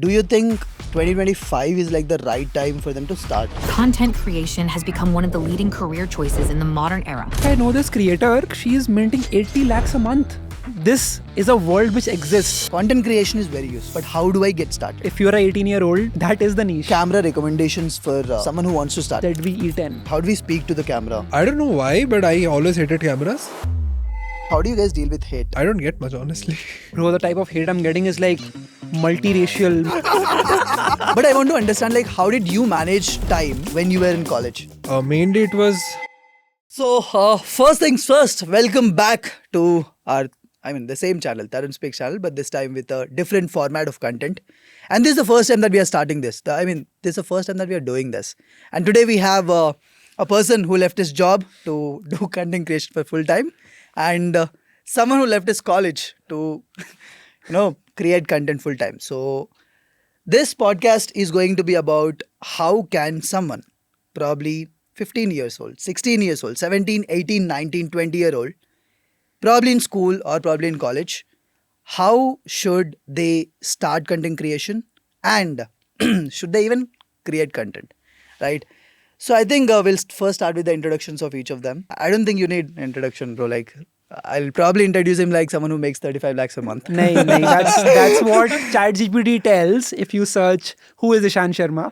do you think 2025 is like the right time for them to start? Content creation has become one of the leading career choices in the modern era. I know this creator, she is minting 80 lakhs a month. This is a world which exists. Content creation is very useful, but how do I get started? If you're a 18-year-old, that is the niche. Camera recommendations for someone who wants to start. That we E10. How do we speak to the camera? I don't know why, but I always hated cameras. How do you guys deal with hate? I don't get much, honestly. Bro, the type of hate I'm getting is like multiracial. But I want to understand, like, how did you manage time when you were in college? Mainly it was... So, first things first, welcome back to the same channel, Tarun Speaks channel, but this time with a different format of content. And this is the first time that we are starting this. This is the first time that we are doing this. And today we have a person who left his job to do content creation for full time, and someone who left his college to, create content full time. So, this podcast is going to be about how can someone, probably 15 years old, 16 years old, 17, 18, 19, 20-year-old, probably in school or probably in college, how should they start content creation and should they even create content, right? So I think we'll first start with the introductions of each of them. I don't think you need an introduction, bro. Like, I'll probably introduce him like someone who makes 35 lakhs a month. Nahin, that's what ChatGPT tells if you search who is Ishan Sharma.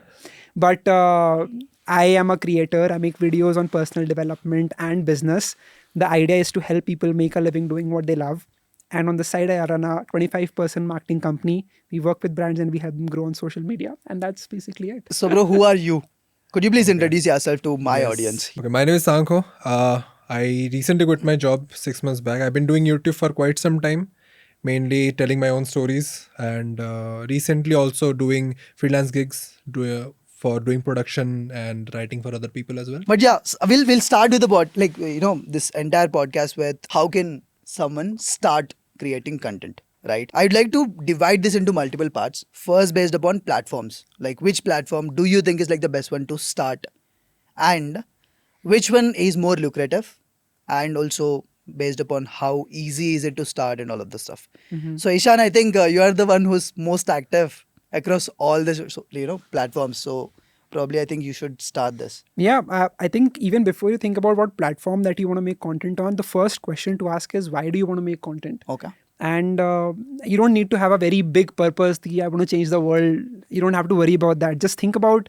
But I am a creator. I make videos on personal development and business. The idea is to help people make a living doing what they love. And on the side, I run a 25-person marketing company. We work with brands and we help them grow on social media. And that's basically it. So, bro, who are you? Could you please introduce yourself to my audience? Okay, my name is Sankho. I recently quit my job 6 months back. I've been doing YouTube for quite some time, mainly telling my own stories, and recently also doing freelance gigs for doing production and writing for other people as well. But yeah, we'll start with this entire podcast with how can someone start creating content, right? I'd like to divide this into multiple parts. First, based upon platforms, like which platform do you think is like the best one to start, and which one is more lucrative, and also based upon how easy is it to start and all of this stuff. Mm-hmm. So Ishan, I think you are the one who's most active across all the platforms. So probably I think you should start this. Yeah, I think even before you think about what platform that you want to make content on, the first question to ask is why do you want to make content? Okay. And you don't need to have a very big purpose. I want to change the world. You don't have to worry about that. Just think about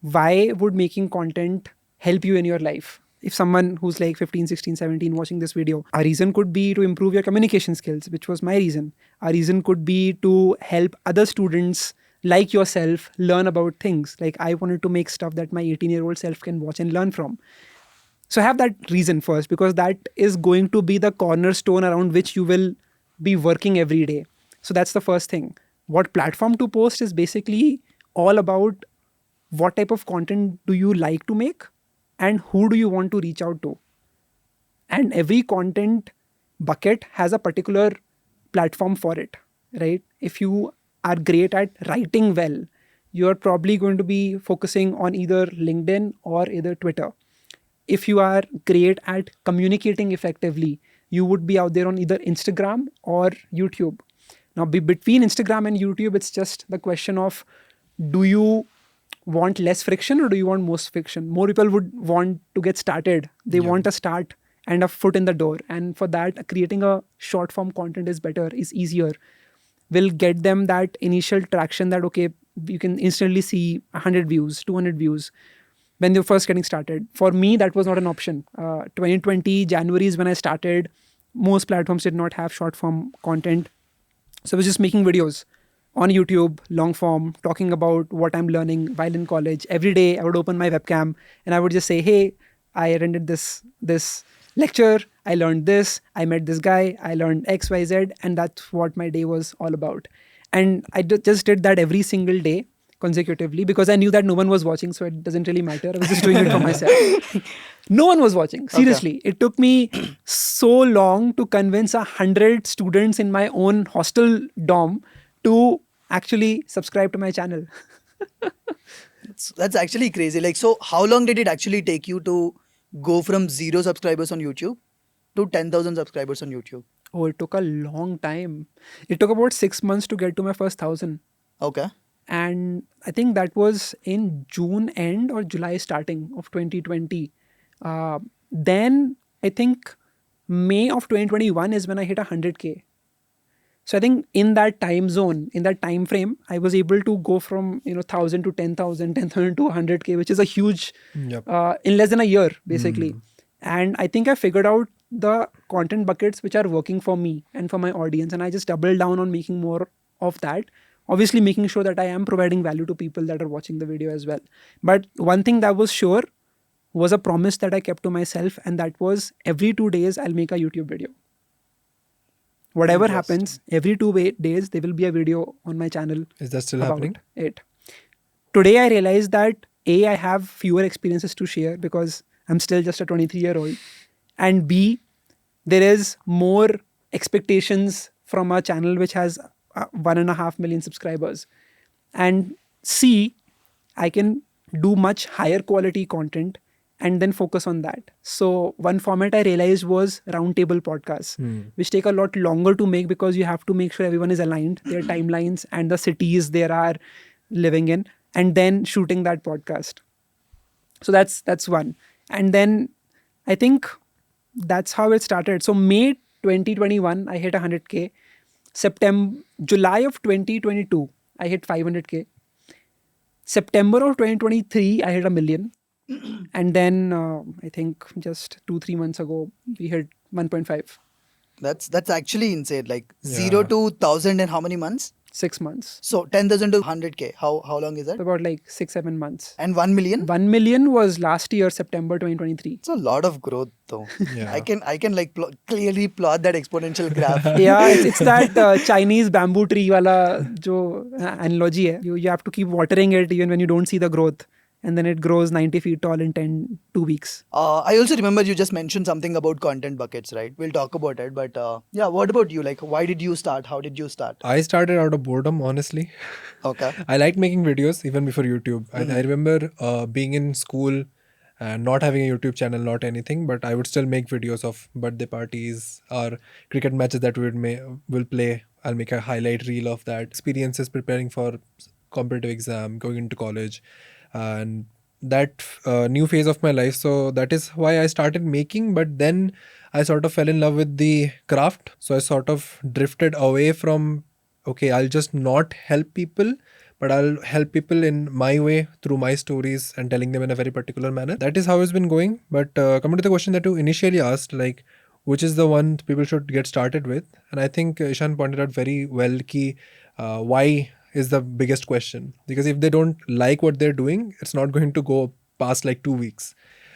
why would making content help you in your life. If someone who's like 15, 16, 17 watching this video, a reason could be to improve your communication skills, which was my reason. A reason could be to help other students like yourself learn about things. Like I wanted to make stuff that my 18-year-old self can watch and learn from. So have that reason first, because that is going to be the cornerstone around which you will be working every day. So that's the first thing. What platform to post is basically all about what type of content do you like to make and who do you want to reach out to. And every content bucket has a particular platform for it, right? If you are great at writing well, you're probably going to be focusing on either LinkedIn or either Twitter. If you are great at communicating effectively, you would be out there on either Instagram or YouTube. Now, between Instagram and YouTube, it's just the question of, do you want less friction or do you want most friction? More people would want to get started. They want a start and a foot in the door. And for that, creating a short form content is better, is easier. Will get them that initial traction that, okay, you can instantly see 100 views, 200 views when they're first getting started. For me, that was not an option. 2020, January is when I started. Most platforms did not have short form content. So I was just making videos on YouTube, long form, talking about what I'm learning while in college. Every day I would open my webcam and I would just say, hey, I attended this lecture, I learned this, I met this guy, I learned X, Y, Z, and that's what my day was all about. And I just did that every single day consecutively because I knew that no one was watching, so it doesn't really matter. I was just doing it for myself. No one was watching. Seriously. Okay. It took me so long to convince 100 students in my own hostel dorm to actually subscribe to my channel. That's actually crazy. Like, so how long did it actually take you to go from 0 subscribers on YouTube to 10,000 subscribers on YouTube? Oh, it took a long time. It took about 6 months to get to my first 1,000. Okay. And I think that was in June end or July starting of 2020. Then I think May of 2021 is when I hit 100K. So I think in that time zone, in that time frame, I was able to go from 1,000 to 10,000, 10,000 to 100K, which is a huge Yep. in less than a year, basically. And I think I figured out the content buckets which are working for me and for my audience, and I just doubled down on making more of that. Obviously, making sure that I am providing value to people that are watching the video as well. But one thing that was sure was a promise that I kept to myself, and that was every 2 days I'll make a YouTube video. Whatever happens, every 2 days there will be a video on my channel. Is that still about happening? it. Today I realized that A, I have fewer experiences to share because I'm still just a 23-year-old. And B, there is more expectations from a channel which has 1.5 million subscribers. And C, I can do much higher quality content and then focus on that. So one format I realized was roundtable podcasts, which take a lot longer to make because you have to make sure everyone is aligned, their timelines and the cities they are living in, and then shooting that podcast. So that's one. And then I think that's how it started. So May 2021, I hit 100K. July of 2022, I hit 500K. September of 2023, I hit 1 million. And then I think just 2-3 months ago, we hit 1.5. That's actually insane. Like 0 to 1,000 in how many months? 6 months. So 10,000 to 100K. How long is that? About like 6-7 months. And 1 million? 1 million was last year, September 2023. It's a lot of growth though. Yeah. I can like clearly plot that exponential graph. Yeah, it's that Chinese bamboo tree wala jo analogy hai. You have to keep watering it even when you don't see the growth. And then it grows 90 feet tall in 2 weeks. I also remember you just mentioned something about content buckets, right? We'll talk about it. But yeah, what about you? Like, why did you start? How did you start? I started out of boredom, honestly. Okay. I liked making videos even before YouTube. I remember being in school and not having a YouTube channel, not anything, but I would still make videos of birthday parties or cricket matches that will play. I'll make a highlight reel of that. Experiences preparing for competitive exam, going into college, and that new phase of my life. So that is why I started making, but then I sort of fell in love with the craft. So I sort of drifted away from, okay, I'll just not help people, but I'll help people in my way through my stories and telling them in a very particular manner. That is how it's been going. But coming to the question that you initially asked, like, which is the one people should get started with? And I think Ishan pointed out very well ki why is the biggest question. Because if they don't like what they're doing, it's not going to go past like 2 weeks.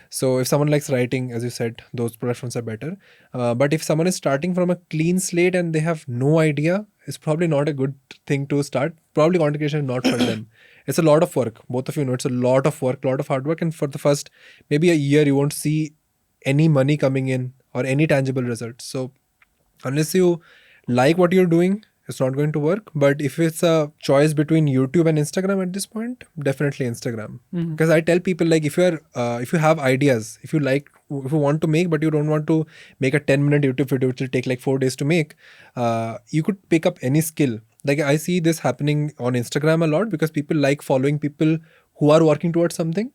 So if someone likes writing, as you said, those platforms are better. But if someone is starting from a clean slate and they have no idea, it's probably not a good thing to start. Probably content creation is not for them. It's a lot of work. Both of you know it's a lot of work, lot of hard work. And for the first maybe a year, you won't see any money coming in or any tangible results. So unless you like what you're doing, it's not going to work. But if it's a choice between YouTube and Instagram at this point, definitely Instagram. Because I tell people, like, if you have ideas, if you want to make, but you don't want to make a 10-minute YouTube video which will take like 4 days to make, you could pick up any skill. Like I see this happening on Instagram a lot because people like following people who are working towards something.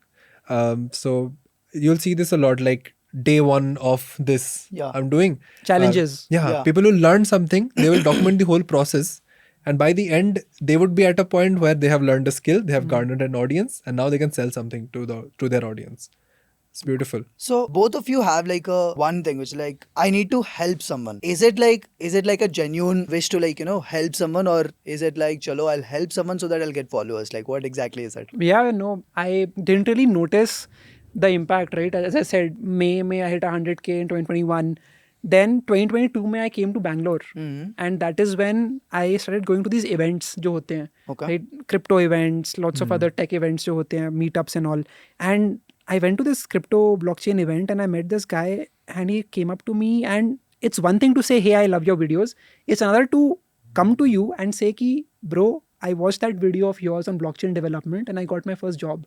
So you'll see this a lot, like day one of this I'm doing Challenges. People who learn something, they will document the whole process, and by the end they would be at a point where they have learned a skill, they have garnered an audience, and now they can sell something to their audience. It's beautiful. So both of you have like a one thing which like I need to help someone. Is it like a genuine wish to like help someone, or is it like chalo I'll help someone so that I'll get followers? Like what exactly is it? Yeah, no, I didn't really notice the impact, right? As I said, May I hit 100K in 2021. Then 2022 I came to Bangalore, and that is when I started going to these events जो होते हैं, right? Crypto events, lots of other tech events जो होते हैं, meetups and all. And I went to this crypto blockchain event and I met this guy and he came up to me, and it's one thing to say, hey, I love your videos. It's another to come to you and say ki, bro, I watched that video of yours on blockchain development and I got my first job.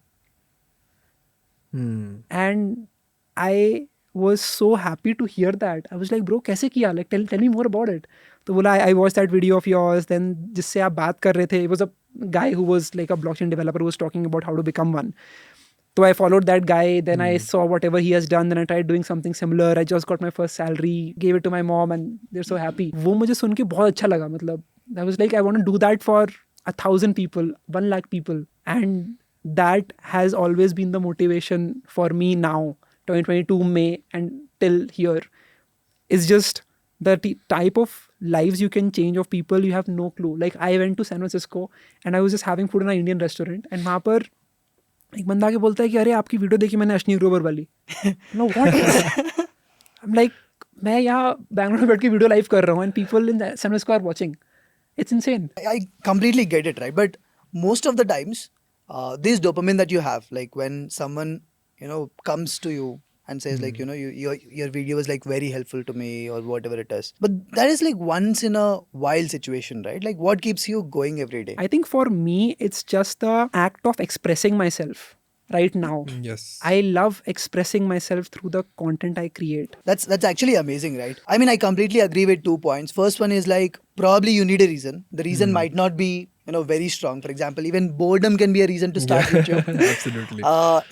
And I was so happy to hear that. I was like, bro, कैसे किया? Like, tell me more about it. तो बोला, I watched that video of yours. Then जिससे आप बात कर रहे थे, it was a guy who was like a blockchain developer who was talking about how to become one. So I followed that guy, then I saw whatever he has done, then I tried doing something similar. I just got my first salary, gave it to my mom and they're so happy. वो मुझे सुन के बहुत अच्छा लगा. मतलब, I was like, I want to do that for 1,000 people, 1 lakh people. And that has always been the motivation for me now, 2022 May and till here. It's just the type of lives you can change of people, you have no clue. Like I went to San Francisco and I was just having food in an Indian restaurant and वहाँ पर एक बंदा के बोलता है कि अरे आपकी वीडियो देखी मैंने अश्नी ग्रोवर वाली. No, what? I'm like, मैं यहाँ बैंगलोर में बैठ के वीडियो लाइव कर रहा हूँ and people in San Francisco are watching. It's insane. I completely get it, right? But most of the times, this dopamine that you have, like when someone, comes to you and says like, your video was like very helpful to me or whatever it is. But that is like once in a while situation, right? Like what keeps you going every day? I think for me, it's just the act of expressing myself right now. Yes. I love expressing myself through the content I create. That's actually amazing, right? I mean, I completely agree with 2 points. First one is like probably you need a reason. The reason might not be very strong. For example, even boredom can be a reason to start YouTube. Absolutely.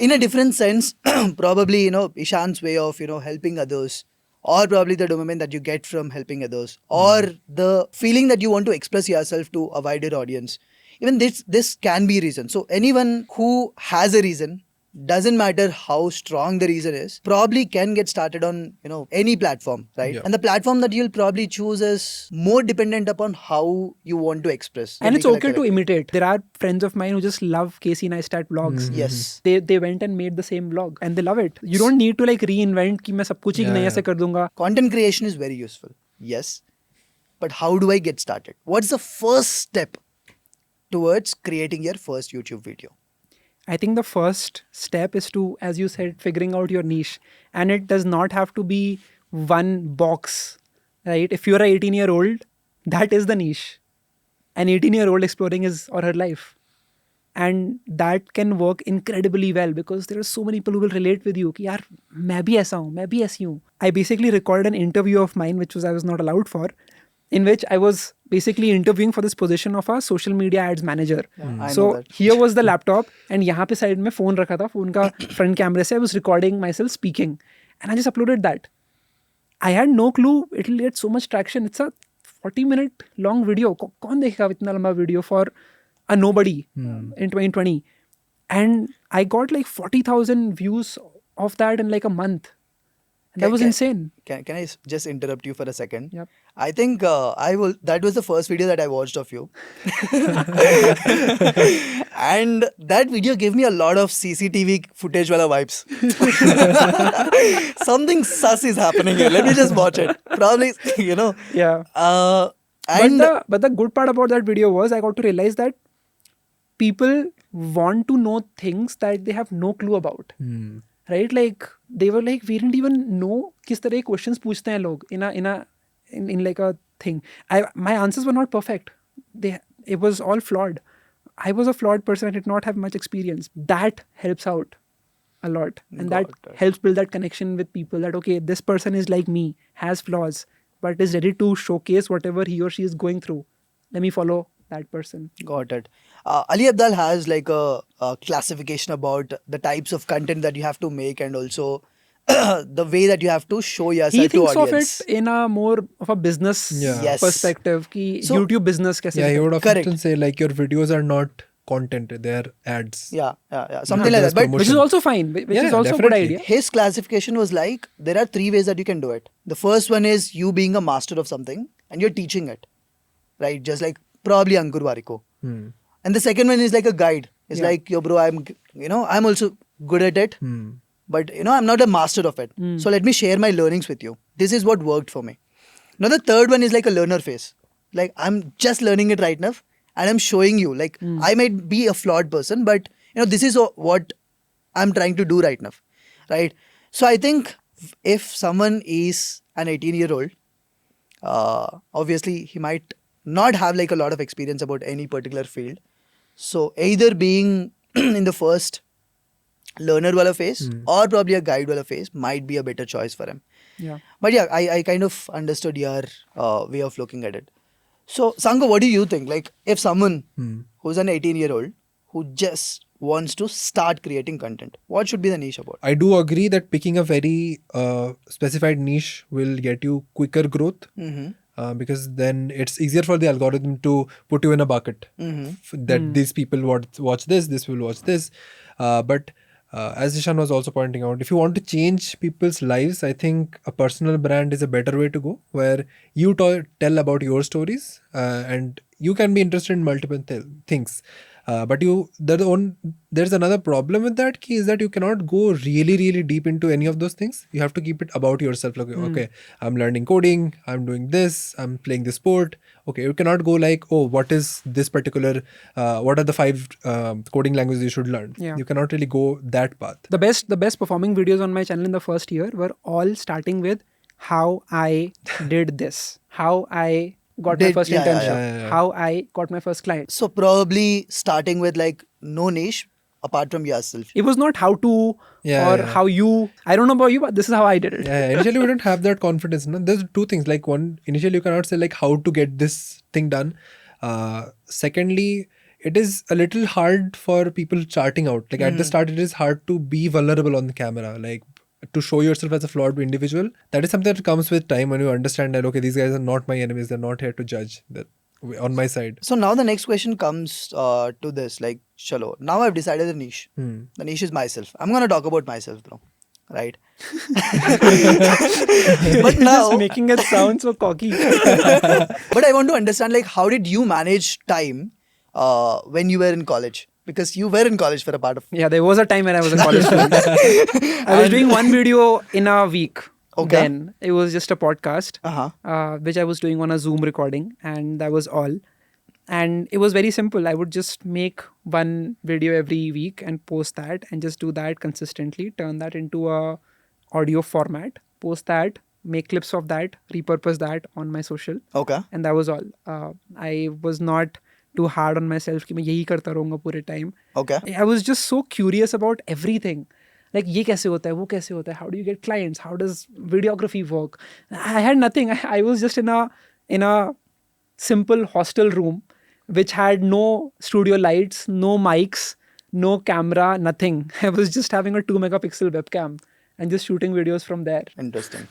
In a different sense, probably Ishan's way of helping others, or probably the dopamine that you get from helping others, or the feeling that you want to express yourself to a wider audience. Even this can be reason. So anyone who has a reason, doesn't matter how strong the reason is, probably can get started on any platform, right? Yeah. And the platform that you'll probably choose is more dependent upon how you want to express. And it's okay to imitate. There are friends of mine who just love Casey Neistat vlogs. Yes. They went and made the same vlog and they love it. You don't need to like reinvent कि मैं सब कुछ ही नया से कर दूंगा. Content creation is very useful. Yes. But how do I get started? What's the first step towards creating your first YouTube video? I think the first step is to, as you said, figuring out your niche. And it does not have to be one box, right? If you're an 18-year-old, that is the niche. An 18-year-old exploring his or her life. And that can work incredibly well because there are so many people who will relate with you. कि यार मैं भी ऐसा हूँ, मैं भी ऐसी हूँ. I basically recorded an interview of mine, which I was not allowed for, in which I was basically interviewing for this position of a social media ads manager. So here was the laptop and यहाँ पे side में phone रखा था. Phone का front camera से I was recording myself speaking. And I just uploaded that. I had no clue it'll get so much traction. It's a 40-minute long video. कौन देखेगा इतना लंबा video for a nobody in 2020? And I got like 40,000 views of that in like a month. And that was insane. Can I just interrupt you for a second? Yep. I think that was the first video that I watched of you. And that video gave me a lot of CCTV footage wala vibes. Something sus is happening here. Let me just watch it. Probably, Yeah. But the good part about that video was I got to realize that people want to know things that they have no clue about. Right? Like they were like, we didn't even know किस तरह के questions पूछते हैं लोग in like a thing. My answers were not perfect. It was all flawed. I was a flawed person. I did not have much experience. That helps out a lot. And that helps build that connection with people that, okay, this person is like me, has flaws, but is ready to showcase whatever he or she is going through. Let me follow that person. Got it. Ali Abdal has like a classification about the types of content that you have to make and also the way that you have to show yourself He thinks to audience. of it in a more of a business Yes. perspective. Ki So- YouTube business kaise Yeah, he would Correct. often say like your videos are not content, they are ads. Yeah. Something like that. But which is also fine, which Yeah, is also a good definitely. idea. his classification was like, there are 3 ways that you can do it. The first one is you being a master of something and you're teaching it. Right? Just like probably Ankur Wariko. And the second one is like a guide. It's like, yo bro, I'm also good at it. But I'm not a master of it. So let me share my learnings with you. This is what worked for me. Now the third one is like a learner phase. Like I'm just learning it right now and I'm showing you. Like I might be a flawed person, but this is what I'm trying to do right now. Right? So I think if someone is an 18-year-old, obviously he might not have like a lot of experience about any particular field. So either being in the first learner wala phase or probably a guide wala phase might be a better choice for him. Yeah. But yeah, I kind of understood your way of looking at it. So, Sankho, what do you think? Like, if someone Hmm. who's an 18-year-old who just wants to start creating content, what should be the niche about? I do agree that picking a very specified niche will get you quicker growth. Mm-hmm. Because then it's easier for the algorithm to put you in a bucket. That these people watch this will watch this. But as Ishan was also pointing out, if you want to change people's lives, I think a personal brand is a better way to go, where you tell about your stories, and you can be interested in multiple things. But there's another problem with that key is that you cannot go really deep into any of those things. You have to keep it about yourself. Like, okay, I'm learning coding, I'm doing this, I'm playing this sport. Okay, you cannot go like, oh, what is this particular, what are the 5 coding languages you should learn? Yeah. You cannot really go that path. The best performing videos on my channel in the first year were all starting with how I did this, how I got my first Yeah, internship, yeah. how I got my first client. So, probably starting with like no niche apart from yourself. It was not how to how you. I don't know about you, but this is how I did it. Yeah, initially we don't have that confidence. No? There's 2 things. Like, one, initially you cannot say like how to get this thing done. Secondly, it is a little hard for people charting out. Like at the start, it is hard to be vulnerable on the camera. Like, to show yourself as a flawed individual. That is something that comes with time when you understand that, okay, these guys are not my enemies. They're not here to judge. That on my side. So now the next question comes to this, like, chalo, now I've decided the niche. The niche is myself. I'm gonna talk about myself, bro. Right? But now, Just making it sound so cocky. but I want to understand, like, how did you manage time when you were in college? Because you were in college for a part of. Yeah, there was a time when I was a college student. I was doing one video in a week. Okay. Then it was just a podcast, Uh-huh. which I was doing on a Zoom recording, and that was all. And it was very simple. I would just make one video every week and post that, and just do that consistently. Turn that into a audio format. Post that. Make clips of that. Repurpose that on my social. Okay. And that was all. I was not too hard on myself कि मैं यही करता रहूँगा पूरे time. Okay. I was just so curious about everything. Like ये कैसे होता है, वो कैसे होता है, how do you get clients, how does videography work? I had nothing. I was just in a simple hostel room which had no studio lights, no mics, no camera, nothing. I was just having a 2 megapixel webcam and just shooting videos from there. Interesting.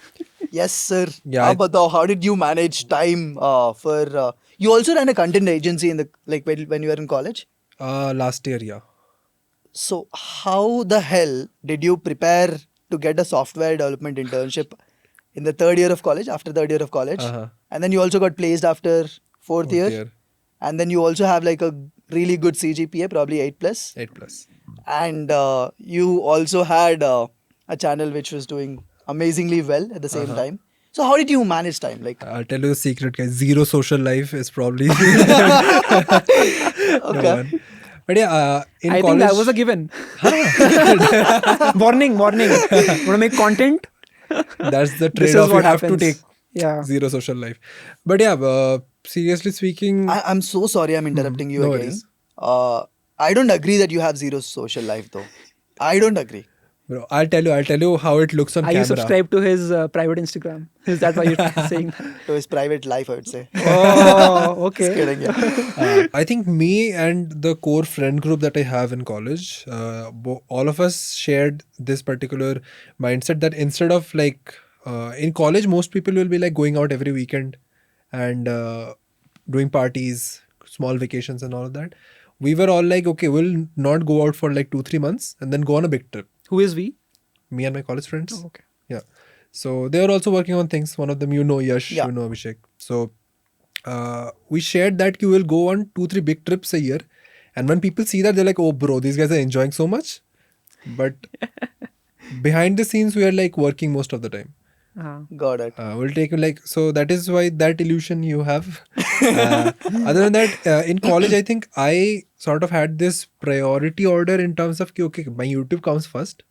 Yes, sir. Yeah, How did you manage time for? You also ran a content agency in the when you were in college. Last year, yeah. So how the hell did you prepare to get a software development internship in the 3rd year of college? After 3rd year of college, and then you also got placed after 4th year, and then you also have like a really good CGPA, probably 8+. 8+. And you also had a channel which was doing amazingly well at the same time. So how did you manage time? Like, I'll tell you a secret, guys. Zero social life is probably okay. But yeah, in I college, think that was a given. Warning. Want to make content? that's the This is trade-off you what have to happens. take. Yeah. Zero social life. But yeah, seriously speaking, I'm so sorry I'm interrupting you no again. worries. I don't agree that you have zero social life though. I don't agree. bro, I'll tell you how it looks on Are camera. you subscribed to his private Instagram? Is that why you're saying that? To his private life, I would say. Oh, okay. Just kidding, yeah. I think me and the core friend group that I have in college, all of us shared this particular mindset that instead of like in college, most people will be like going out every weekend and doing parties, small vacations, and all of that. We were all like, okay, we'll not go out for like 2-3 months and then go on a big trip. Who is we? Me and my college friends. Oh, okay. Yeah. So they are also working on things. One of them, you know, Yash, Yeah. you know, Abhishek. So we shared that you will go on 2-3 big trips a year. And when people see that, they're like, oh, bro, these guys are enjoying so much. But behind the scenes, we are like working most of the time. Got it. We'll take like, so that is why that illusion you have. Other than that, in college, I think I sort of had this priority order in terms of, okay, my YouTube comes first.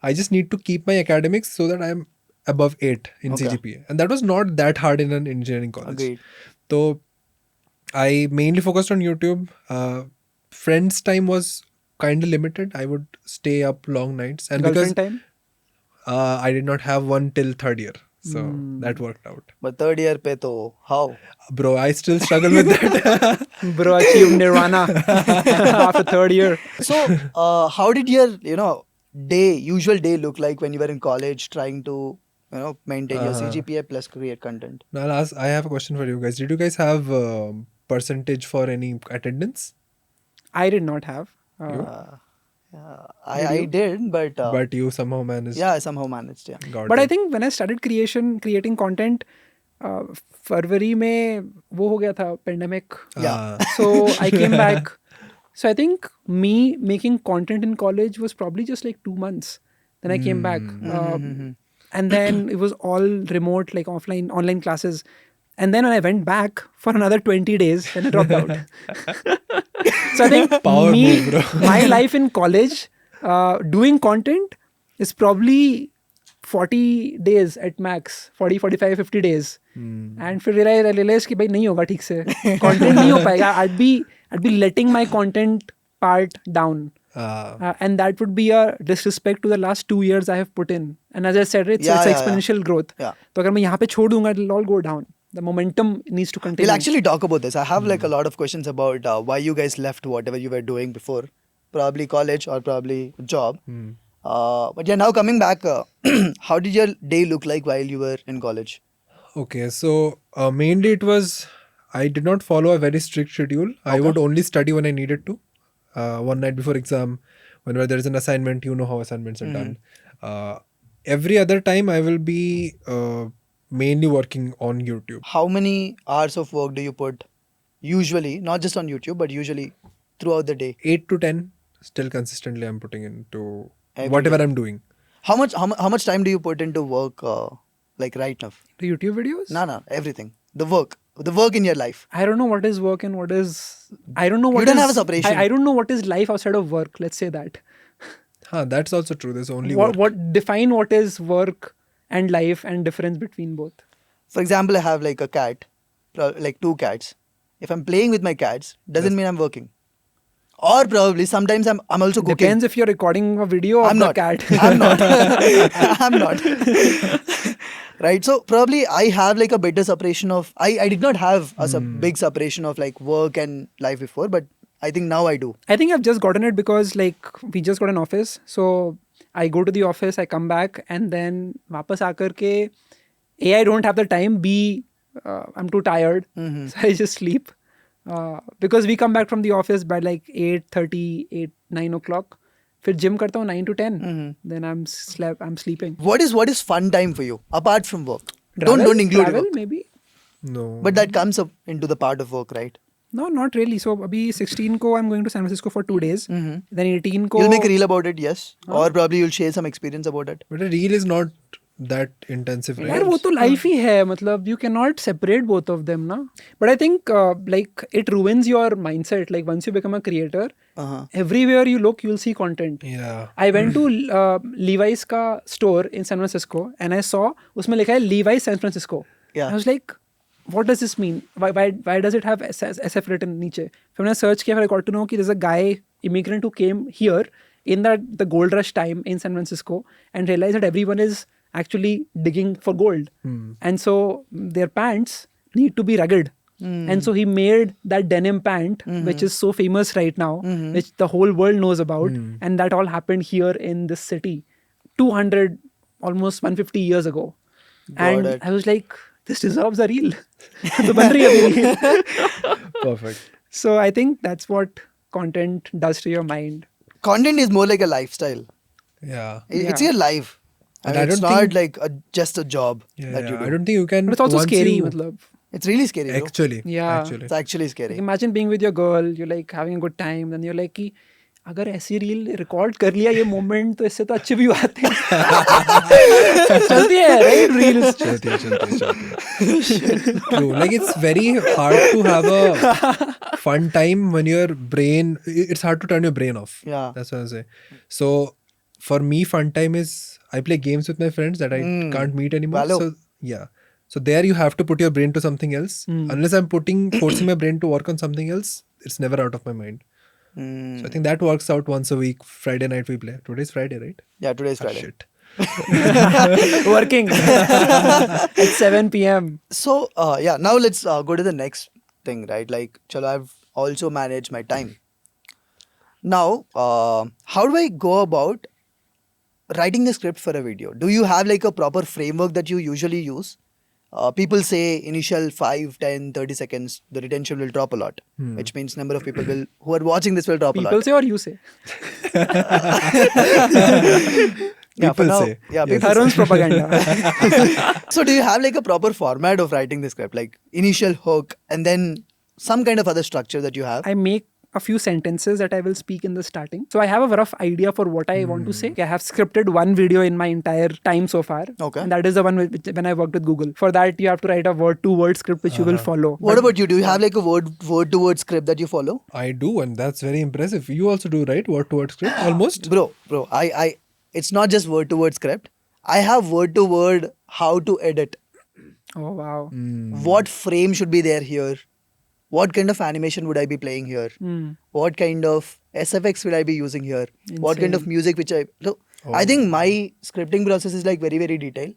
I just need to keep my academics so that I'm above 8 in Okay. CGPA. And that was not that hard in an engineering college. Agreed. So I mainly focused on YouTube. Friends' time was kind of limited. I would stay up long nights. And Girlfriend because time? I did not have one till 3rd year. So that worked out. But third year pe to how? Bro, I still struggle with that. Bro achieved nirvana after third year. So how did your usual day look like when you were in college trying to maintain your CGPA plus create content? Now I have a question for you guys. Did you guys have percentage for any attendance? I did not have. I did, but But you somehow managed. yeah, I somehow managed. Yeah. Got But I it. think when I started creating content, फरवरी में वो हो गया था pandemic. Yeah. So I came back. So I think me making content in college was probably just like 2 months. Then I came back. And then it was all remote, like online classes. And then when I went back for another 20 days, then I dropped out. So I think Power move, bro. my life in college, doing content is probably 40 days at max, 40, 45, 50 days. And फिर I realized कि भाई नहीं होगा ठीक से, content नहीं हो पाएगा. I'd be letting my content part down. And that would be a disrespect to the last 2 years I have put in. And as I said, it's exponential growth. Yeah. तो अगर मैं यहाँ पे छोड़ दूंगा, it'll all go down. The momentum needs to continue. We'll actually talk about this. I have like a lot of questions about why you guys left whatever you were doing before, probably college or probably job. But yeah, now coming back, how did your day look like while you were in college? Okay, so mainly it was, I did not follow a very strict schedule. I would only study when I needed to. One night before exam, whenever there is an assignment, you know how assignments are done. Every other time I will be mainly working on YouTube. How many hours of work do you put usually, not just on YouTube, but usually throughout the day? 8 to 10 still consistently I'm putting into Every whatever day. I'm doing. How much time do you put into work like right now? The YouTube videos? No, everything. The work in your life. I don't know what is work and what is... I don't know what You don't is- have a separation. I don't know what is life outside of work. Let's say that. That's also true. There's only What define what is work and life and difference between both. For example, I have like a cat, like 2 cats. If I'm playing with my cats, doesn't mean I'm working. Or probably sometimes I'm also cooking. Depends if you're recording a video of I'm the not. cat. I'm not. I'm not. Right. So probably I have like a better separation of. I did not have a big separation of like work and life before, but I think now I do. I think I've just gotten it because like we just got an office. So I go to the office, I come back, and then वापस आकर के A, I don't have the time. B, I'm too tired. So I just sleep. Because we come back from the office by like 8:30, 9 o'clock. फिर gym करता हूँ 9 to 10. Then I'm sleeping. What is fun time for you apart from work? Don't include travel work. maybe. No. But that comes up into the part of work, right? No, not really. So abhi 16 ko I'm going to San Francisco for 2 days. Then 18 ko You'll make a reel about it, yes, or probably you'll share some experience about it. But a reel is not that intensive, right? यार वो तो life ही है, मतलब you cannot separate both of them ना. But I think like it ruins your mindset. Like once you become a creator, everywhere you look you'll see content. Yeah. I went to Levi's का store in San Francisco and I saw उसमें लिखा है Levi's San Francisco. Yeah. I was like, what does this mean? Why does it have SF written नीचे? फिर मैंने search किया, I got to know कि there's a guy immigrant who came here in the gold rush time in San Francisco and realized that everyone is actually digging for gold. And so their pants need to be rugged. And so he made that denim pant, which is so famous right now, which the whole world knows about. And that all happened here in this city 200, almost 150 years ago. And it. I was like, this deserves a reel. तो बन रही है अभी. Perfect. So I think that's what content does to your mind. Content is more like a lifestyle. Yeah. It's your life. And I mean, I it's don't not think- like just a job Yeah, that you do. I don't think you can. But it's also once scary. you- मतलब. It's really scary. Bro. Actually. Yeah. Actually. It's actually scary. Like imagine being with your girl, you're like having a good time, then you're like कि अगर ऐसी reel record कर लिया ये moment तो इससे तो अच्छे व्यू आते हैं. चलती है राइट रील्स. चलती है. True. Like it's very hard to have a fun time when your brain. It's hard to turn your brain off. Yeah. That's what I say. So for me, fun time is I play games with my friends that I can't meet anymore. Valo. So yeah. So there you have to put your brain to something else. Unless I'm forcing my brain to work on something else, it's never out of my mind. So I think that works out once a week. Friday night we play. Today's Friday, right? Yeah, today's Ah, Friday. shit. Working at 7 p.m. So yeah, now let's go to the next thing, right? Like, chalo, I've also managed my time. Now, how do I go about writing the script for a video? Do you have like a proper framework that you usually use? People say initial 5, 10, 30 seconds, the retention will drop a lot, which means number of people will who are watching this will drop a People lot. say or you say? Yeah, for People now, say. yeah, Yes. people Tarun's propaganda. So do you have like a proper format of writing the script, like initial hook and then some kind of other structure that you have? I make a few sentences that I will speak in the starting. So I have a rough idea for what I want to say. I have scripted one video in my entire time so far. Okay. And that is the one when I worked with Google. For that, you have to write a word-to-word script which you will follow. What about you? Do you have like a word-to-word script that you follow? I do, and that's very impressive. You also do, right? Word-to-word script, almost. Bro, I it's not just word-to-word script. I have word-to-word how to edit. Oh, wow. What frame should be there here? What kind of animation would I be playing here? What kind of SFX will I be using here? What kind of music I think my scripting process is like very, very detailed.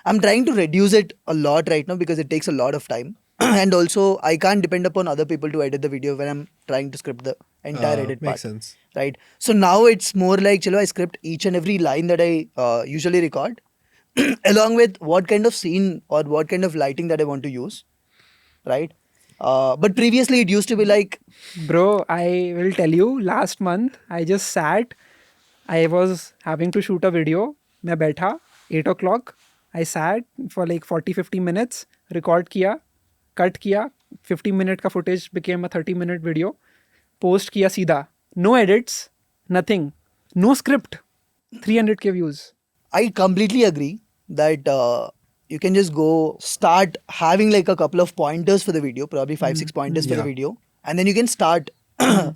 I'm trying to reduce it a lot right now because it takes a lot of time. And also I can't depend upon other people to edit the video when I'm trying to script the entire edit part. Makes sense. Right. So now it's more like, chalo, I script each and every line that I usually record along with what kind of scene or what kind of lighting that I want to use. Right. But previously it used to be like, Bro, I will tell you, last month, I just sat. I was having to shoot a video. मैं बैठा, 8 o'clock. I sat for like 40-50 minutes, record किया, cut किया, 50-minute का footage became a 30-minute video, post किया सीधा. No edits, nothing. No script. 300k views. I completely agree that you can just go start having like a couple of pointers for the video, probably 5-6 pointers for the video, and then you can start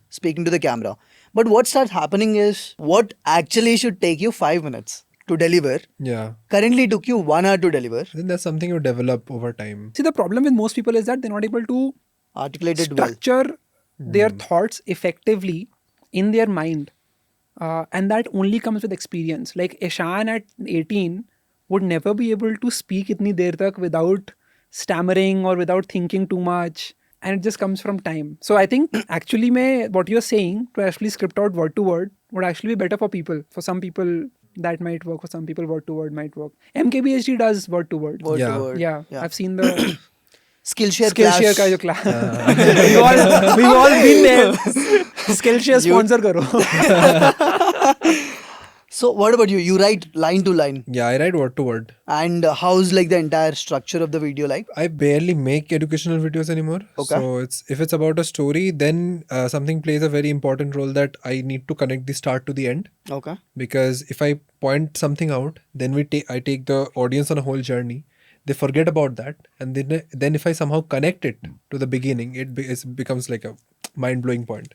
speaking to the camera. But what starts happening is what actually should take you 5 minutes to deliver Yeah. currently took you 1 hour to deliver. I think that's something you develop over time. See, the problem with most people is that they're not able to Articulated well. structure their thoughts effectively in their mind. And that only comes with experience. Like Ishan at 18 would never be able to speak itni der tak without stammering or without thinking too much. And it just comes from time. So I think actually what you're saying to actually script out word to word would actually be better for people. For some people that might work. For some people word to word might work. MKBHD does word to word. Word Yeah. to word. Yeah, I've seen the Skillshare Skillshare class. का जो class. we've all been there. Skillshare sponsor करो. So what about you? You write line to line. Yeah, I write word to word. And how's like the entire structure of the video like? I barely make educational videos anymore. Okay. So if it's about a story, then something plays a very important role that I need to connect the start to the end. Okay. Because if I point something out, then I take the audience on a whole journey. They forget about that, and then if I somehow connect it to the beginning, it becomes like a mind-blowing point.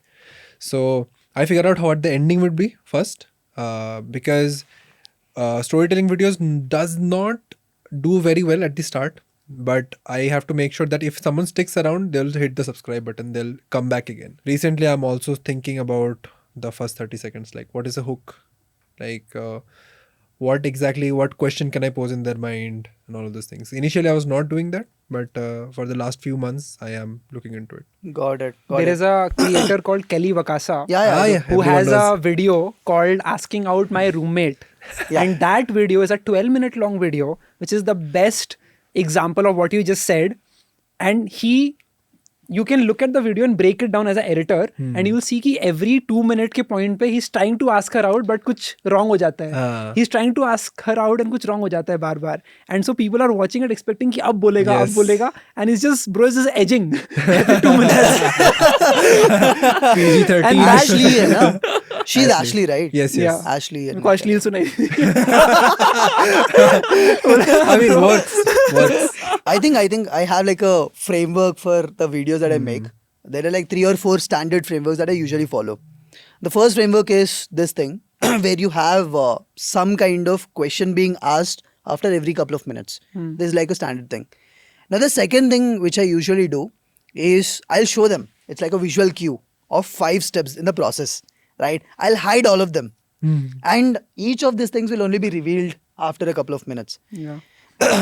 So I figure out what the ending would be first, because storytelling videos does not do very well at the start, but I have to make sure that if someone sticks around, they'll hit the subscribe button, they'll come back again. Recently, I'm also thinking about the first 30 seconds, like what is a hook, like what question can I pose in their mind, and all of those things. Initially, I was not doing that, but for the last few months, I am looking into it. Got it. There is a creator called Kelly Wakasa. Yeah. Who has a video called Asking Out My Roommate. Yeah. And that video is a 12-minute long video, which is the best example of what you just said. And you can look at the video and break it down as an editor, and you will see कि every 2 minute के point पे he's trying to ask her out, but कुछ wrong हो जाता है. He's trying to ask her out and कुछ wrong हो जाता है बार बार. And so people are watching it expecting कि अब बोलेगा, and he's just edging every 2 minutes. PG-13. And Ashley है ना? She's Ashley, right? Yes. Yeah. Ashley. मेरे को अश्लील सुनाई. I mean, works. I think I have like a framework for the videos that I make. There are like 3 or 4 standard frameworks that I usually follow. The first framework is this thing where you have some kind of question being asked after every couple of minutes. This is like a standard thing. Now the second thing which I usually do is I'll show them. It's like a visual cue of 5 steps in the process, right? I'll hide all of them. And each of these things will only be revealed after a couple of minutes. Yeah.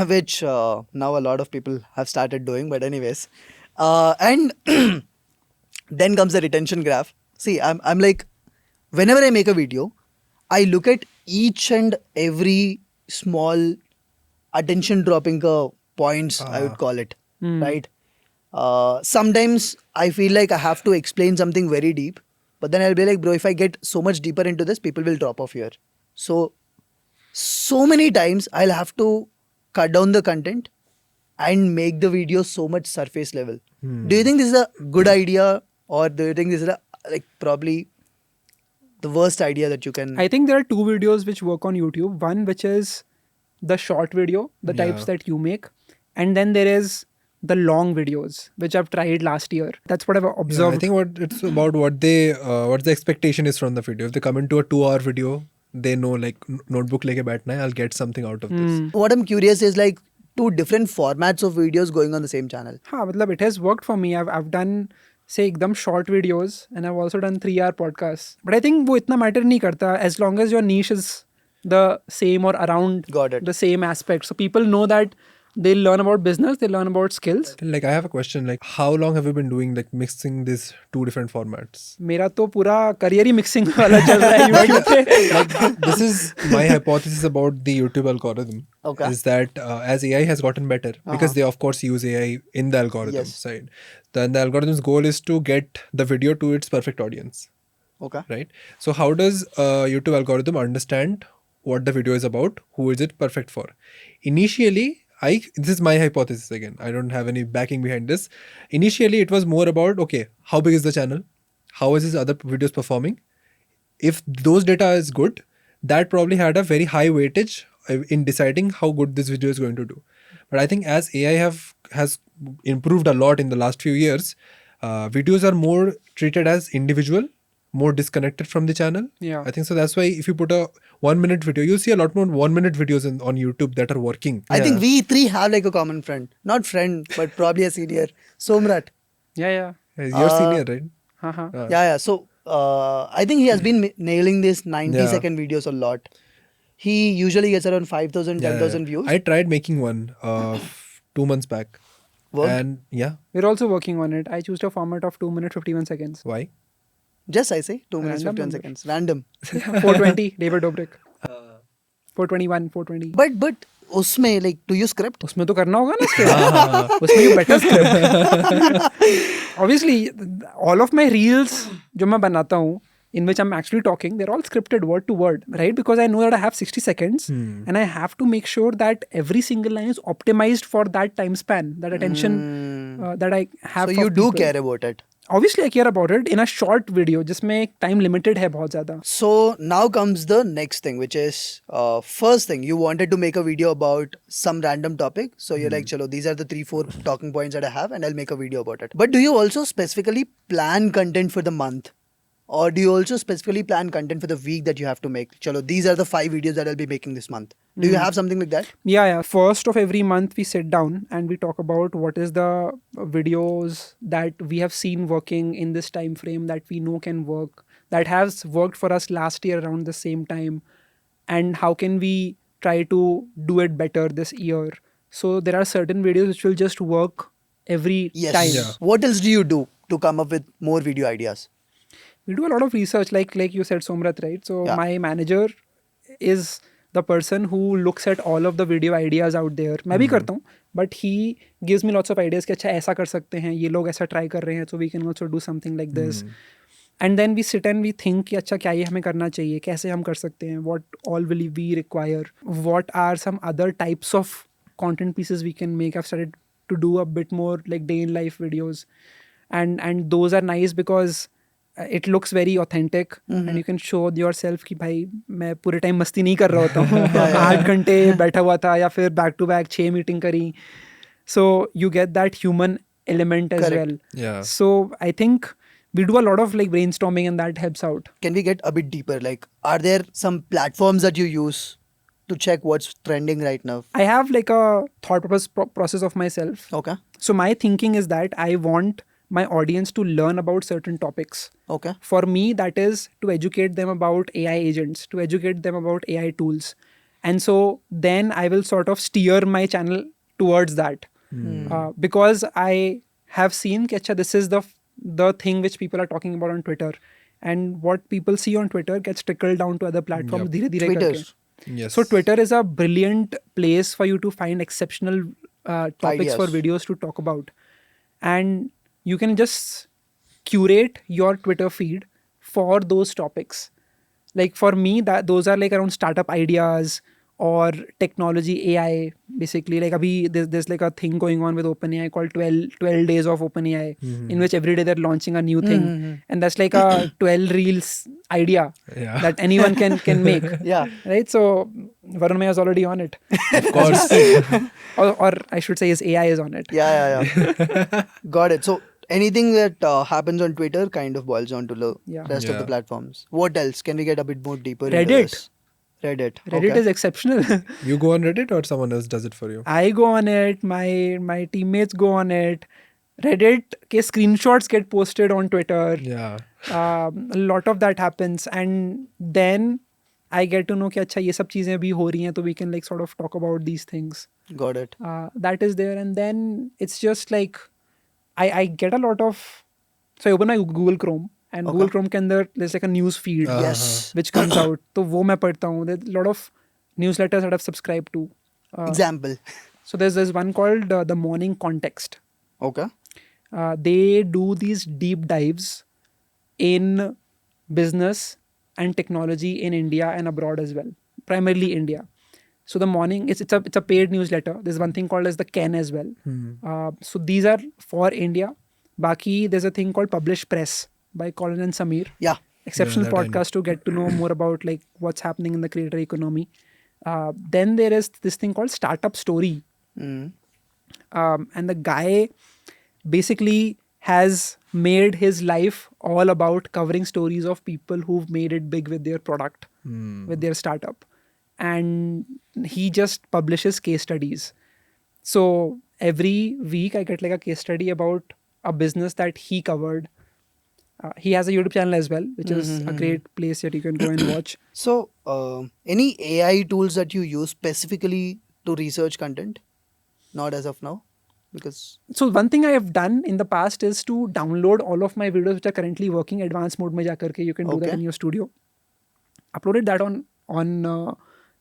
Which now a lot of people have started doing, but anyways. And then comes the retention graph. See, I'm like, whenever I make a video, I look at each and every small attention dropping points, I would call it, right? Sometimes I feel like I have to explain something very deep, but then I'll be like, bro, if I get so much deeper into this, people will drop off here. So many times I'll have to cut down the content and make the video so much surface level. Do you think this is a good idea, or do you think this is like probably the worst idea that you can? I think there are two videos which work on YouTube. One which is the short video, the types that you make, and then there is the long videos which I've tried last year. That's what I've observed. I think it's about what the expectation is from the video. If they come into a 2-hour video, they know like notebook leke baithna hai, I'll get something out of this. What I'm curious is like two different formats of videos going on the same channel. मतलब it has worked for me. I've done say एकदम short videos and I've also done 3-hour podcasts. But I think वो इतना matter नहीं करता as long as your niche is the same or around Got it. the same aspect. So people know that they'll learn about business, they'll learn about skills. Like I have a question, like how long have you been doing like mixing these two different formats? मेरा तो पूरा career ही mixing वाला चल रहा है YouTube पे. Like this is my hypothesis about the YouTube algorithm. Okay. Is that as AI has gotten better, because they of course use AI in the algorithm side, then the algorithm's goal is to get the video to its perfect audience, Okay. right? So how does YouTube algorithm understand what the video is about? Who is it perfect for? Initially, this is my hypothesis again. I don't have any backing behind this. Initially, it was more about, okay, how big is the channel? How is his other videos performing? If those data is good, that probably had a very high weightage in deciding how good this video is going to do. But I think as AI has improved a lot in the last few years, videos are more treated as individual, more disconnected from the channel. Yeah. I think so. That's why if you put a 1-minute video, you'll see a lot more 1-minute videos on YouTube that are working. I think we three have like a common friend. Not friend, but probably a senior. Somrat. Yeah. You're senior, right? Uh-huh. Yeah. So I think he has been nailing this 90-second videos a lot. He usually gets around 5,000, 10,000 views. I tried making one 2 months back. Worked? And yeah, We're also working on it. I chose a format of 2 minutes 51 seconds. why? Just I say 2 minutes, Random 51 number. seconds. Random. 420, David Dobrik. 421, 420. But उसमें like do you script? उसमें तो करना होगा ना script. उसमें you better script. Obviously, all of my reels जो मैं बनाता हूँ, in which I'm actually talking, they're all scripted word to word, right? Because I know that I have 60 seconds and I have to make sure that every single line is optimized for that time span, that attention that I have. So for you do people. care about it. Obviously, I care about it in a short video, जिसमें time limited है बहुत ज़्यादा. So now comes the next thing, which is first thing, you wanted to make a video about some random topic. So you're like, chalo, these are the 3-4 talking points that I have and I'll make a video about it. But do you also specifically plan content for the month? Or do you also specifically plan content for the week that you have to make? Chalo, these are the 5 videos that I'll be making this month. Do you have something like that? Yeah. First of every month, we sit down and we talk about what is the videos that we have seen working in this time frame that we know can work, that has worked for us last year around the same time, and how can we try to do it better this year. So there are certain videos which will just work every time. Yeah. What else do you do to come up with more video ideas? We do a lot of research, like you said, Somrat, right? So my manager is the person who looks at all of the video ideas out there. मैं भी करता हूँ, but he gives me lots of ideas कि अच्छा ऐसा कर सकते हैं, ये लोग ऐसा try कर रहे हैं, so we can also do something like this. And then we sit and we think कि अच्छा क्या ये हमें करना चाहिए, कैसे हम कर सकते हैं, what all will we require, what are some other types of content pieces we can make. I've started to do a bit more like day in life videos, and those are nice because it looks very authentic and you can show yourself कि भाई मैं पूरे time मस्ती नहीं कर रहा होता हूँ, 8 घंटे बैठा हुआ था या फिर back to back 6 मीटिंग करी. So you get that human element as well. Yeah. So I think we do a lot of like brainstorming and that helps out. Can we get a bit deeper? Like, are there some platforms that you use to check what's trending right now? I have like a thought process of myself. Okay. So my thinking is that I want my audience to learn about certain topics. Okay. For me, that is to educate them about AI agents, to educate them about AI tools. And so then I will sort of steer my channel towards that. Because I have seen that this is the thing which people are talking about on Twitter. And what people see on Twitter gets trickled down to other platforms. Yep. धीरे-धीरे Twitter. करके. Yes. So Twitter is a brilliant place for you to find exceptional topics Ideas. for videos to talk about. And you can just curate your Twitter feed for those topics. Like for me, those are like around startup ideas or technology, AI, basically. Like abhi, there's like a thing going on with OpenAI called 12 days of OpenAI, in which every day they're launching a new thing. And that's like a 12 reels idea Yeah. that anyone can make. Yeah. Right? So Varun Maya is already on it. Of course. or I should say his AI is on it. Yeah. Got it. So anything that happens on Twitter kind of boils down to the Yeah. rest of the Yeah. platforms. What else? Can we get a bit more deeper into Reddit. this? Reddit. Reddit Okay. is exceptional. You go on Reddit or someone else does it for you? I go on it. My teammates go on it. Reddit के screenshots get posted on Twitter. Yeah. A lot of that happens, and then I get to know कि अच्छा ये सब चीजें भी हो रही हैं, तो we can like sort of talk about these things. Got it. That is there, and then it's just like I get a lot of. So I open my Google Chrome, and Google Chrome के अंदर there's like a news feed Yes. which comes out. तो वो मैं पढ़ता हूँ. There's a lot of newsletters that I've subscribed to. Example. So there's one called The Morning Context. Okay. They do these deep dives in business and technology in India and abroad as well, primarily India. So the morning, it's a paid newsletter. There's one thing called as the Ken as well. So these are for India. Baki, there's a thing called Publish Press by Colin and Samir. Yeah. Exceptional Yeah, that I know. podcast to get to know more about like what's happening in the creator economy. Then there is this thing called Startup Story. And the guy basically has made his life all about covering stories of people who've made it big with their product, with their startup. And he just publishes case studies. So every week I get like a case study about a business that he covered. He has a YouTube channel as well, which is a great place that you can go and watch. So, any AI tools that you use specifically to research content? Not as of now, because So one thing I have done in the past is to download all of my videos which are currently working advanced mode mein ja karke. You can do that Okay. in your studio. Uploaded that on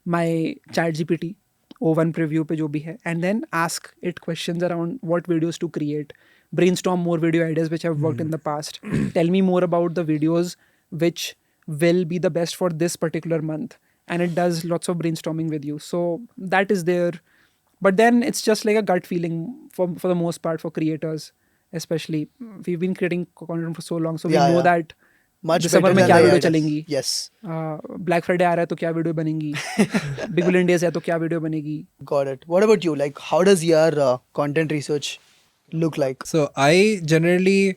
my ChatGPT O1 preview pe jo bhi hai, and then ask it questions around what videos to create. Brainstorm more video ideas which have worked in the past. Tell me more about the videos which will be the best for this particular month. And it does lots of brainstorming with you. So that is there. But then it's just like a gut feeling for the most part for creators, especially. We've been creating content for so long, so we Yeah, know yeah. that much December better में than क्या the video AI does. चलेंगी? Yes. Black Friday आ रहा है तो क्या video बनेगी? Big Billion Days है तो क्या वीडियो बनेगी? Got it. What about you? Like, how does your content research look like? So I generally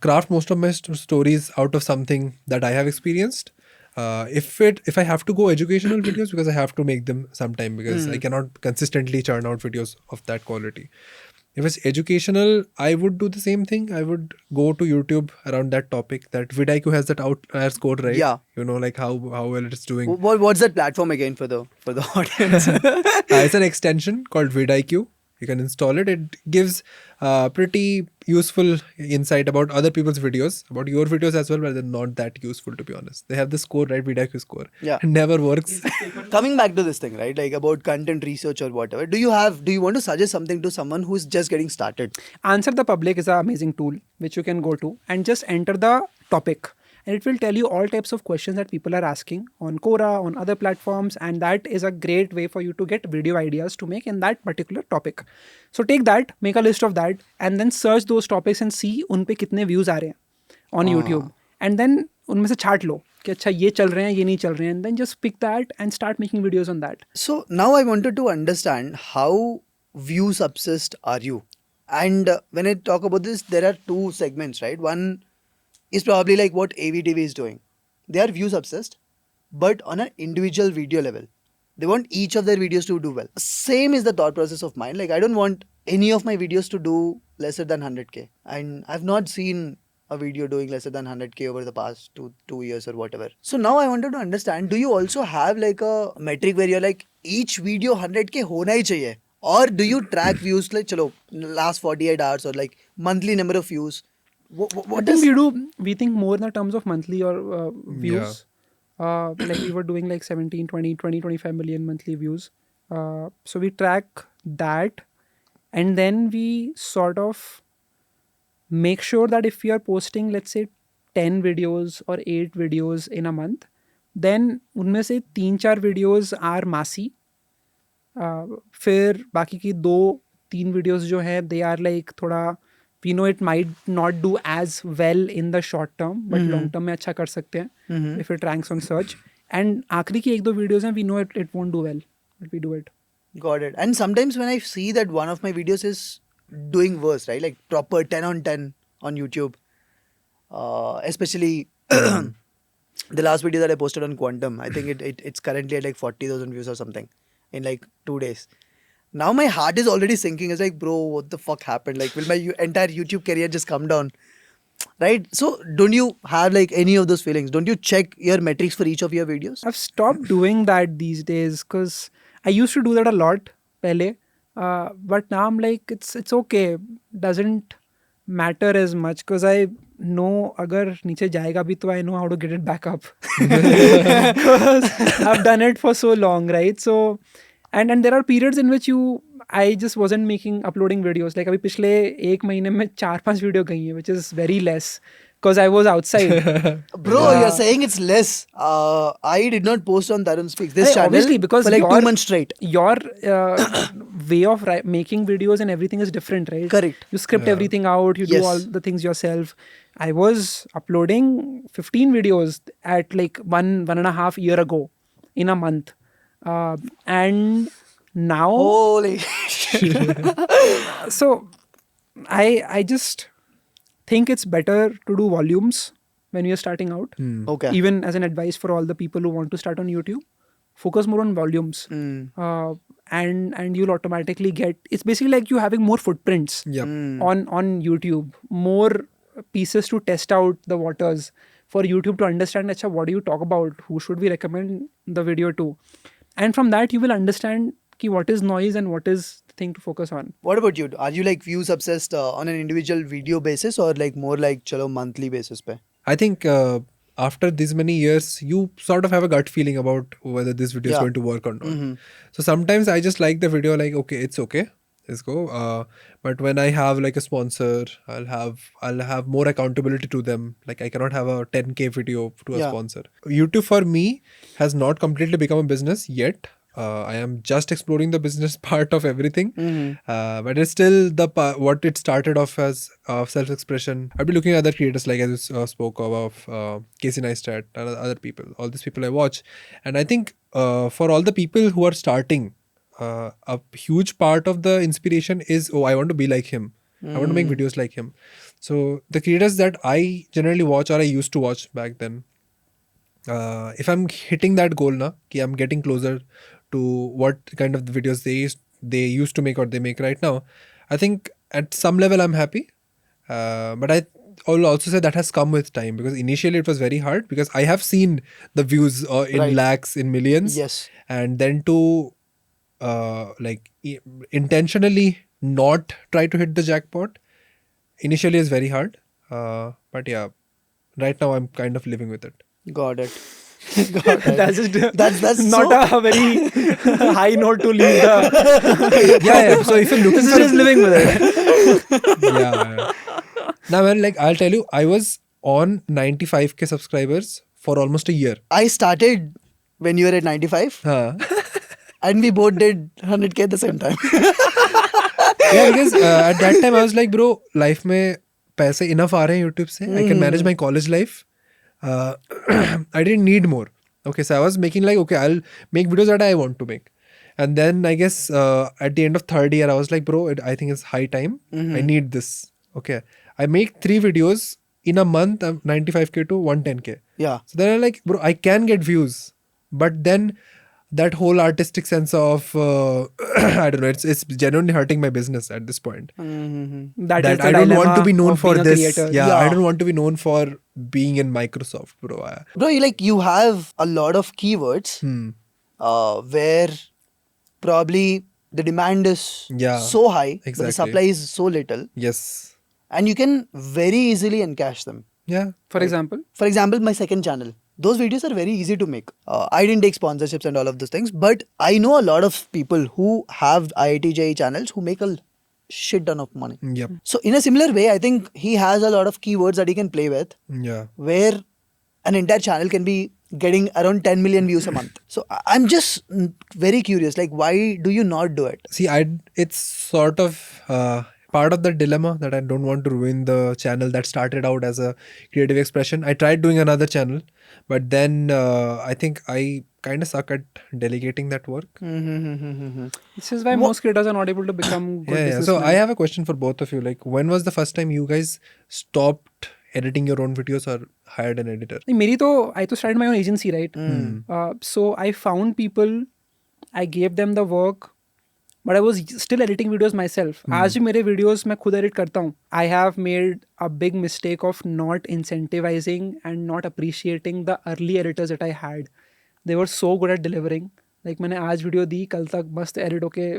craft most of my stories out of something that I have experienced. If I have to go educational videos, because I have to make them sometime, because I cannot consistently churn out videos of that quality. If it's educational, I would do the same thing. I would go to YouTube around that topic. That vidIQ has that outliers code, right? Yeah. You know, like how well it's doing. What's that platform again for the audience? It's an extension called vidIQ. You can install it. It gives pretty useful insight about other people's videos, about your videos as well, but they're not that useful, to be honest. They have the score, right? vidIQ score. Yeah. It never works. Coming back to this thing, right? Like about content research or whatever. Do you want to suggest something to someone who's just getting started? Answer the Public is an amazing tool which you can go to and just enter the topic. And it will tell you all types of questions that people are asking on Quora, on other platforms. And that is a great way for you to get video ideas to make in that particular topic. So take that, make a list of that, and then search those topics and see उन पे कितने views आ रहे हैं on YouTube. And then उनमें से छाट लो कि अच्छा ये चल रहे हैं, ये नहीं चल रहे हैं. And then just pick that and start making videos on that. So now I wanted to understand how views obsessed are you? And when I talk about this, there are two segments, right? One is probably like what AVTV is doing. They are views obsessed, but on an individual video level. They want each of their videos to do well. Same is the thought process of mine. Like I don't want any of my videos to do lesser than 100k. And I've not seen a video doing lesser than 100k over the past two years or whatever. So now I wanted to understand, do you also have like a metric where you're like each video 100k hona hi chahiye? Or do you track views like chalo last 48 hours or like monthly number of views? What I is think we think more in the terms of monthly or views. Like we were doing like 17, 20, 25 million monthly views. So we track that, and then we sort of make sure that if we are posting, let's say 10 videos or 8 videos in a month, then उनमें से 3-4 videos are massy. फिर बाकी की 2-3 videos जो है they are like थोड़ा, we know it might not do as well in the short term, but long term में अच्छा कर सकते हैं if it ranks on search. And आखिरी की 1-2 videos हैं, we know it won't do well, but we do it. Got it. And sometimes when I see that one of my videos is doing worse, right? Like proper 10 on 10 on YouTube. Especially the last video that I posted on Quantum. I think it's currently at like 40,000 views or something in like 2 days. Now my heart is already sinking. It's like, bro, what the fuck happened? Like, will my entire YouTube career just come down? Right? So don't you have like any of those feelings? Don't you check your metrics for each of your videos? I've stopped doing that these days because I used to do that a lot pehle. But now I'm like, it's okay. Doesn't matter as much because I know अगर नीचे जाएगा भी तो I know how to get it back up. Because I've done it for so long, right? So and there are periods in which I just wasn't uploading videos. Like अभी पिछले 1 महीने में 4-5 video गई हैं, which is very less because I was outside. Bro, you're saying it's less. I did not post on Tarun Speaks this channel obviously, because for like 2 months straight. Your way of making videos and everything is different, right? Correct. You script everything out, you do all the things yourself. I was uploading 15 videos at like 1.5 year ago in a month. And now... Holy So, I just think it's better to do volumes when you're starting out. Okay. Even as an advice for all the people who want to start on YouTube, focus more on volumes. And you'll automatically get... It's basically like you having more footprints on YouTube. More pieces to test out the waters for YouTube to understand, Acha, what do you talk about? Who should we recommend the video to? And from that, you will understand ki what is noise and what is the thing to focus on. What about you? Are you like views obsessed on an individual video basis or like more like chalo monthly basis pe? I think after this many years, you sort of have a gut feeling about whether this video is going to work or not. So sometimes I just like the video, like, okay, it's okay, let's go. But when I have like a sponsor, I'll have more accountability to them. Like I cannot have a 10k video to a sponsor. YouTube for me has not completely become a business yet. I am just exploring the business part of everything, but it's still what it started off as self-expression. I'll be looking at other creators, like as you spoke of Casey Neistat and other people. All these people I watch, and I think for all the people who are starting, a huge part of the inspiration is, I want to be like him. I want to make videos like him. So the creators that I generally watch, or I used to watch back then, if I'm hitting that goal now, I'm getting closer to what kind of videos they used to make or they make right now, I think at some level I'm happy. But I will also say that has come with time, because initially it was very hard, because I have seen the views in lakhs, in millions. Yes. And then to intentionally not try to hit the jackpot initially is very hard. But yeah, right now I'm kind of living with it. Got it. That's not a very high note to leave the... yeah. So if you're looking for... just living with it. yeah. Now, man, like I'll tell you, I was on 95k subscribers for almost a year. I started when you were at 95. And we both did 100k at the same time. Yeah, because at that time I was like, bro, life में पैसे enough आ रहे हैं YouTube से. I can manage my college life. I didn't need more. Okay, so I was making like, okay, I'll make videos that I want to make. And then I guess at the end of third year, I was like, bro, I think it's high time. I need this. Okay. I make 3 videos in a month, 95k to 110k. Yeah. So then I'm like, bro, I can get views. But then that whole artistic sense of I don't know. It's genuinely hurting my business at this point. That is That the I don't want dilemma to be known of for being a this. creator. Yeah, Yeah. I don't want to be known for being in Microsoft, bro. Bro, you have a lot of keywords where probably the demand is Yeah, so high, but the exactly. supply is so little, Yes. and you can very easily encash them. Yeah. For example, For example, my second channel. Those videos are very easy to make. I didn't take sponsorships and all of those things, but I know a lot of people who have IIT JEE channels who make a shit ton of money. Yep. So in a similar way, I think he has a lot of keywords that he can play with, Yeah. where an entire channel can be getting around 10 million views a month. So I'm just very curious, like, why do you not do it? See, it's sort of part of the dilemma that I don't want to ruin the channel that started out as a creative expression. I tried doing another channel, but then I think I kind of suck at delegating that work. this is why most creators are not able to become good Yeah. So businessmen. I have a question for both of you. Like, when was the first time you guys stopped editing your own videos or hired an editor? I started my own agency, right? So I found people, I gave them the work, but I was still editing videos myself. आज भी मेरे videos मैं खुद edit करता हूँ. I have made a big mistake of not incentivizing and not appreciating the early editors that I had. They were so good at delivering. Like मैंने आज video दी, कल तक मस्त edit होके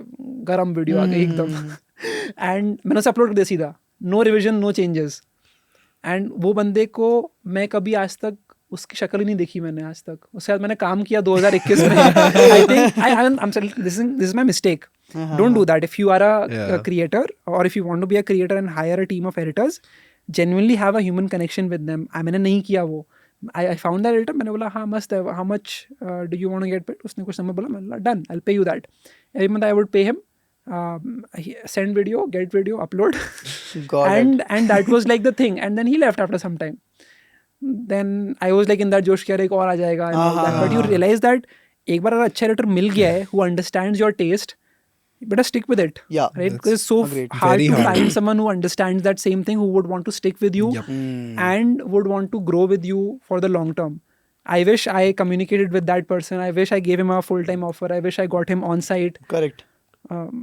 गरम वीडियो आ गई एकदम. And मैंने उसे अपलोड कर दिया सीधा. No revision, no changes. And वो बंदे को मैं कभी आज तक उसकी शक्ल ही नहीं देखी मैंने आज तक. उसके साथ मैंने काम किया 2021 में. I think this is my mistake. Don't do that. If you are a creator और if you want to be a creator and hire a team of editors, genuinely have a human connection with them. मैंने नहीं किया वो. I found that editor. मैंने बोला हाँ मस्त है, how much do you want to get paid. उसने कुछ नंबर बोला, मैंने बोला डन, आई विल पे you that. Every month I would pay him. Send video, get video, upload. and that was like the thing. And then he left after some time. Then I was like in that जोश, एक और आ जाएगा and all that. But you realize that एक बार अगर अच्छा editor मिल गया है who understands your taste, you better stick with it. Yeah, right? Because it's so agreed. hard Very to hard. find someone who understands that same thing, who would want to stick with you and would want to grow with you for the long term. I wish I communicated with that person. I wish I gave him a full-time offer. I wish I got him on site. Correct.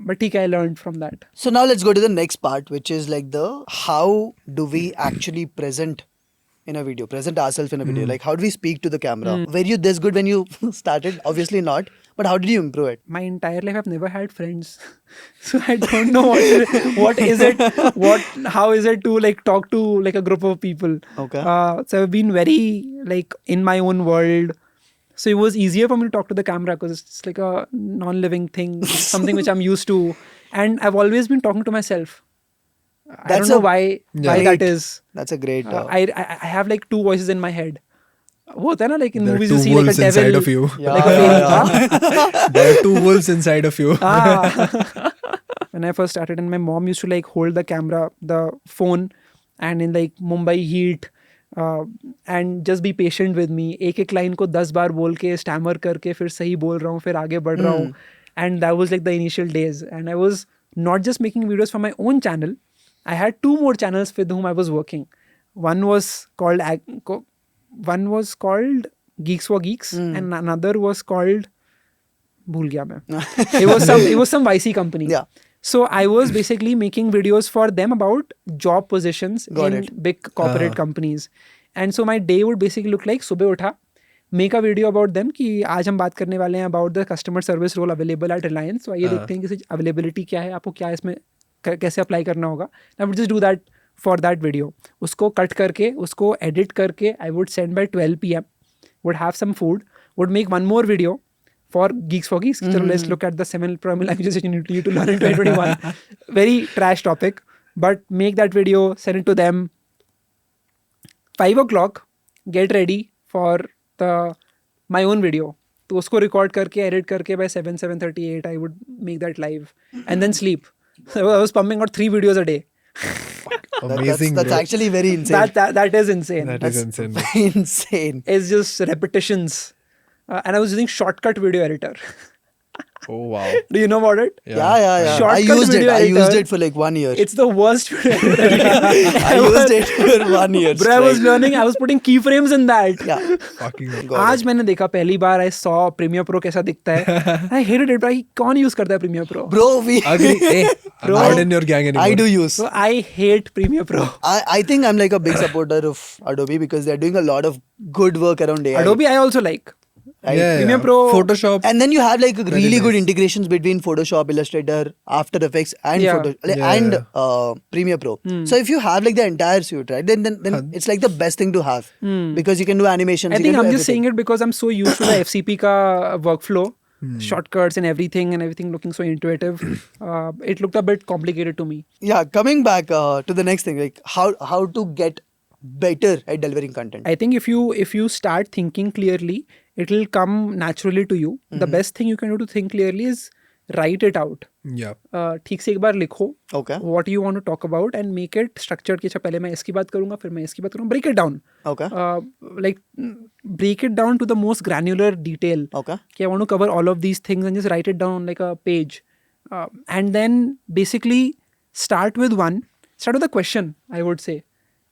But I learned from that. So now let's go to the next part, which is like the how do we actually present in a video, present ourselves in a video. Like, how do we speak to the camera? Were you this good when you started? Obviously not. But how did you improve it? My entire life I've never had friends. So I don't know what is it, how is it to like talk to like a group of people. Okay. So I've been very like in my own world. So it was easier for me to talk to the camera because it's like a non-living thing, something which I'm used to. And I've always been talking to myself. I don't know why that is. That's a great... I have like two voices in my head. वो होता है ना, like in There are movies you two see like a wolves devil. inside of you. Like a fairy. There are two wolves inside of you. When I first started and my mom used to like hold the camera, the phone, and in like Mumbai heat, and just be patient with me. एक line को 10 बार बोल के stammer करके फिर सही बोल रहा हूँ, फिर आगे बढ़ रहा हूँ. And that was like the initial days. And I was not just making videos for my own channel. I had two more channels with whom I was working. One was called Geeks for Geeks, and another was called भूल गया मैं. It was some YC company. Yeah. So I was basically making videos for them about job positions in big corporate companies. And so my day would basically look like सुबह उठा, make a video about them कि आज हम बात करने वाले हैं about the customer service role available at Reliance. So आइए देखते हैं कि availability क्या है, आपको क्या इसमें कैसे अप्लाई करना होगा. I would just do that for that video. उसको कट करके, उसको edit करके, I would send by 12 PM, would have some food, would make one more video for Geeks for Geeks. So let's look at the 7 programming languages that you need to learn in 2021. Very trash topic, but make that video, send it to them. 5 o'clock, get ready for my own video. तो उसको record करके, edit करके by 7:38, I would make that live and then sleep. So I was pumping out 3 videos a day. Amazing. That's actually very insane. That is insane. That is insane. Insane. It's just repetitions. And I was using Shortcut video editor. Oh wow. Do you know about it? Yeah. I Shortcut used it. video I used editor. it for like 1 year. It's the worst video editor. I used it for 1 year. Bro, I was learning. I was putting keyframes in that. Yeah. Fucking hell. Got आज मैंने देखा पहली बार I saw Premiere Pro कैसा दिखता है. I hated it. भाई कौन use करता है Premiere Pro? Bro, Agree. Hey, I'm not in your gang anymore. I do use. So I hate Premiere Pro. I think I'm like a big supporter of Adobe because they're doing a lot of good work around AI. Adobe I also like. Right? Yeah, Premiere yeah. Pro. Photoshop. And then you have like really good nice. integrations between Photoshop, Illustrator, After Effects, and Yeah. Premiere Pro. So if you have like the entire suite, right, then it's like the best thing to have because you can do animations. I you think can I'm do just saying everything. it because I'm so used to the FCP ka workflow, shortcuts and everything looking so intuitive. It looked a bit complicated to me. Yeah, coming back to the next thing, like how to get better at delivering content. I think if you start thinking clearly, it will come naturally to you. The best thing you can do to think clearly is write it out. Yeah. ठीक से एक बार लिखो Okay. what you want to talk about and make it structured कि अच्छा पहले मैं इसकी बात करूँगा फिर मैं इसकी बात करूँगा. Break it down. Okay. Like break it down to the most granular detail. Okay. Okay, I want to cover all of these things and just write it down on like a page. And then basically start with a question, I would say,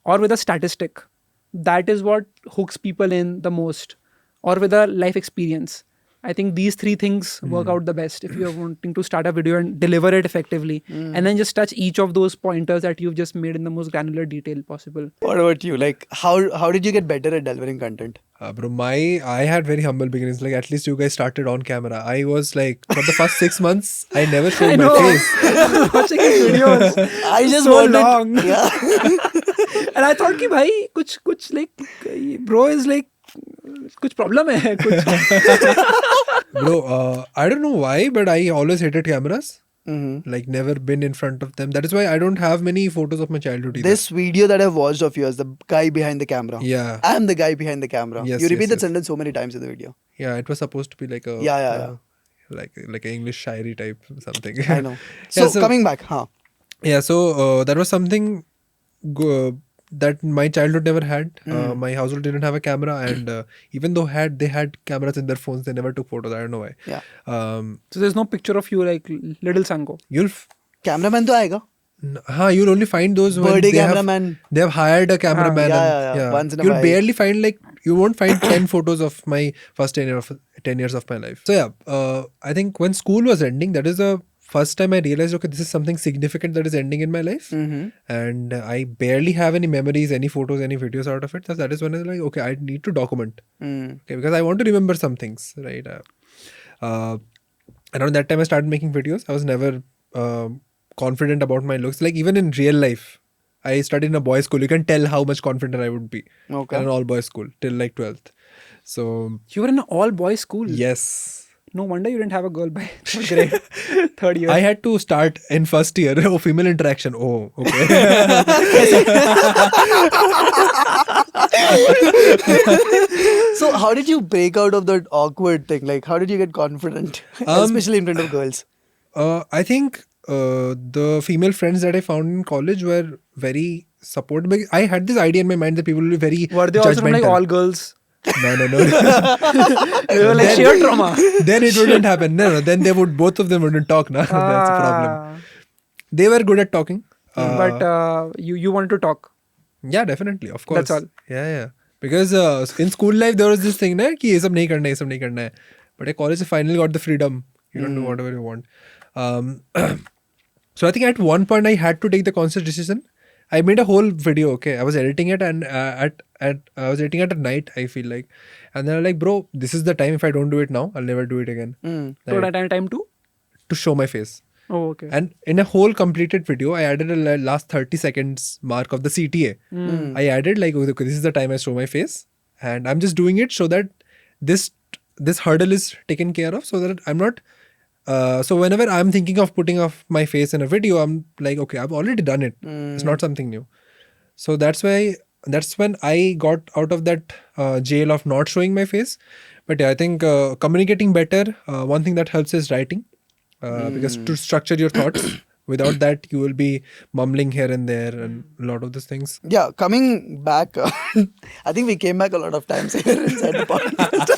or with a statistic. That is what hooks people in the most, or with a life experience. I think these three things work out the best if you're wanting to start a video and deliver it effectively. And then just touch each of those pointers that you've just made in the most granular detail possible. What about you? Like how did you get better at delivering content? Bro, I had very humble beginnings. Like at least you guys started on camera. I was like for the first 6 months, I never showed my face. Watching his videos. I just so wanted, long. Yeah. And I thought कि भाई कुछ like bro is like कुछ problem है कुछ. Bro, I don't know why, but I always hated cameras. Mm-hmm. Like never been in front of them. That is why I don't have many photos of my childhood either. This video that I've watched of yours, the guy behind the camera. Yeah. I'm the guy behind the camera. Yes, You repeat yes, that yes. sentence so many times in the video. Yeah, it was supposed to be like a Yeah. like an English shairi type something. I know. Yeah, So coming back, Yeah, so that was something that my childhood never had. My household didn't have a camera, and even though they had cameras in their phones, they never took photos. I don't know why. Yeah. So there's no picture of you like little Sankho. Cameraman तो आएगा. You'll only find those when Birthday they cameraman. have hired a cameraman. Yeah. Once in a You'll while. barely find you won't find 10 photos of my first 10 years of my life. So yeah, I think when school was ending, that is the first time I realized, okay, this is something significant that is ending in my life. Mm-hmm. And I barely have any memories, any photos, any videos out of it. So that is when I was like, okay, I need to document. Okay, because I want to remember some things, right? Around that time I started making videos. I was never confident about my looks. Like even in real life, I studied in a boys' school. You can tell how much confident I would be. Okay. In an all-boys school till like 12th. So You were in an all-boys school. yes. No wonder you didn't have a girl by third year. I had to start in first year. Oh, female interaction. Oh, okay. So how did you break out of that awkward thing? Like how did you get confident, especially in front of girls? I think the female friends that I found in college were very supportive. I had this idea in my mind that people will be very Were they also from like judgmental. all girls? No. They were like sheer trauma. Then it wouldn't happen. No. Then both of them wouldn't talk. That's the problem. They were good at talking. But you wanted to talk. Yeah, definitely. Of course. That's all. Yeah. Because in school life, there was this thing, na, कि ये सब नहीं करना है, ये सब नहीं करना है. But at college, I finally got the freedom. You don't do whatever you want. So I think at one point, I had to take the conscious decision. I made a whole video, okay. I was editing it and I was editing it at night, I feel like. And then I'm like, bro, this is the time. If I don't do it now, I'll never do it again. So that time too? To show my face. Oh, okay. And in a whole completed video, I added a last 30 seconds mark of the CTA. I added like, okay, this is the time I show my face. And I'm just doing it so that this hurdle is taken care of, so that I'm not... so whenever I'm thinking of putting off my face in a video, I'm like, okay, I've already done it. It's not something new. So that's when I got out of that jail of not showing my face. But yeah, I think communicating better, one thing that helps is writing. Because to structure your thoughts, without that you will be mumbling here and there and a lot of these things. Yeah, coming back, I think we came back a lot of times here inside the podcast.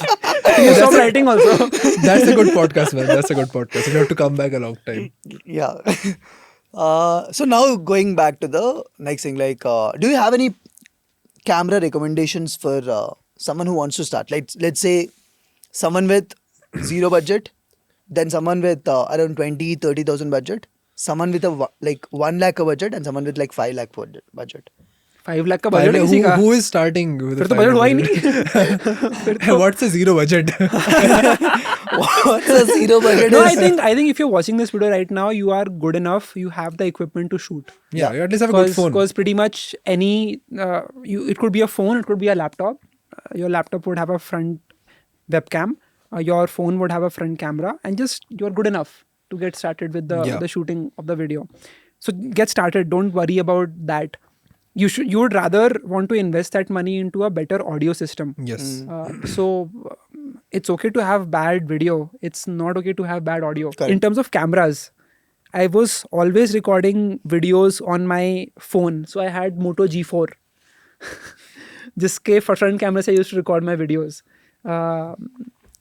You stop writing also. That's a good podcast, man. That's a good podcast. You have to come back a long time. Yeah. So now going back to the next thing, like, do you have any camera recommendations for someone who wants to start? Like, let's say someone with zero budget, then someone with around 20,000-30,000 budget, someone with like 1 lakh a budget, and someone with like 5 lakh budget. 5 lakh का budget है किसी का? Who is starting with फिर a तो budget 5 हुआ ही lakh नहीं. What's a zero budget? What's a zero budget? No, is? I think if you're watching this video right now, you are good enough. You have the equipment to shoot. Yeah, you at least have a good phone. Because pretty much any, it could be a phone, it could be a laptop. Your laptop would have a front webcam. Your phone would have a front camera, and just you're good enough to get started with the shooting of the video. So get started. Don't worry about that. You would rather want to invest that money into a better audio system. Yes. So it's okay to have bad video. It's not okay to have bad audio. Correct. In terms of cameras, I was always recording videos on my phone. So I had Moto G4. जिसके front camera से I used to record my videos.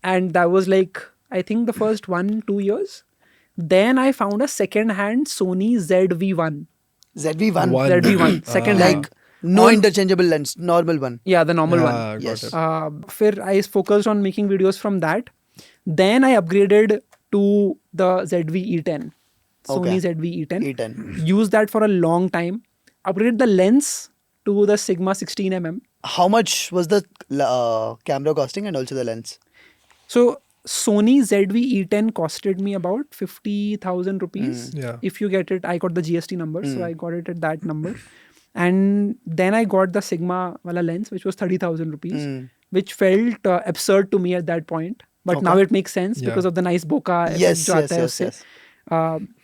And that was like, I think the first 1-2 years. Then I found a second-hand Sony ZV-1. ZV-1. ZV-1, second hand. Like no interchangeable lens, normal one. Yeah, the normal one. got Yes. it. फिर I focused on making videos from that. Then I upgraded to the ZV-E10. Sony Okay. ZV-E10. E10. Used that for a long time. Upgraded the lens to the Sigma 16mm. How much was the camera costing and also the lens? So Sony ZV-E10 costed me about 50,000 rupees. Yeah. If you get it, I got the GST number, so I got it at that number. And then I got the Sigma wala lens, which was 30,000 rupees, which felt absurd to me at that point. But now it makes sense because of the nice bokeh effect Yes, jo aata hai yes, usse. yes.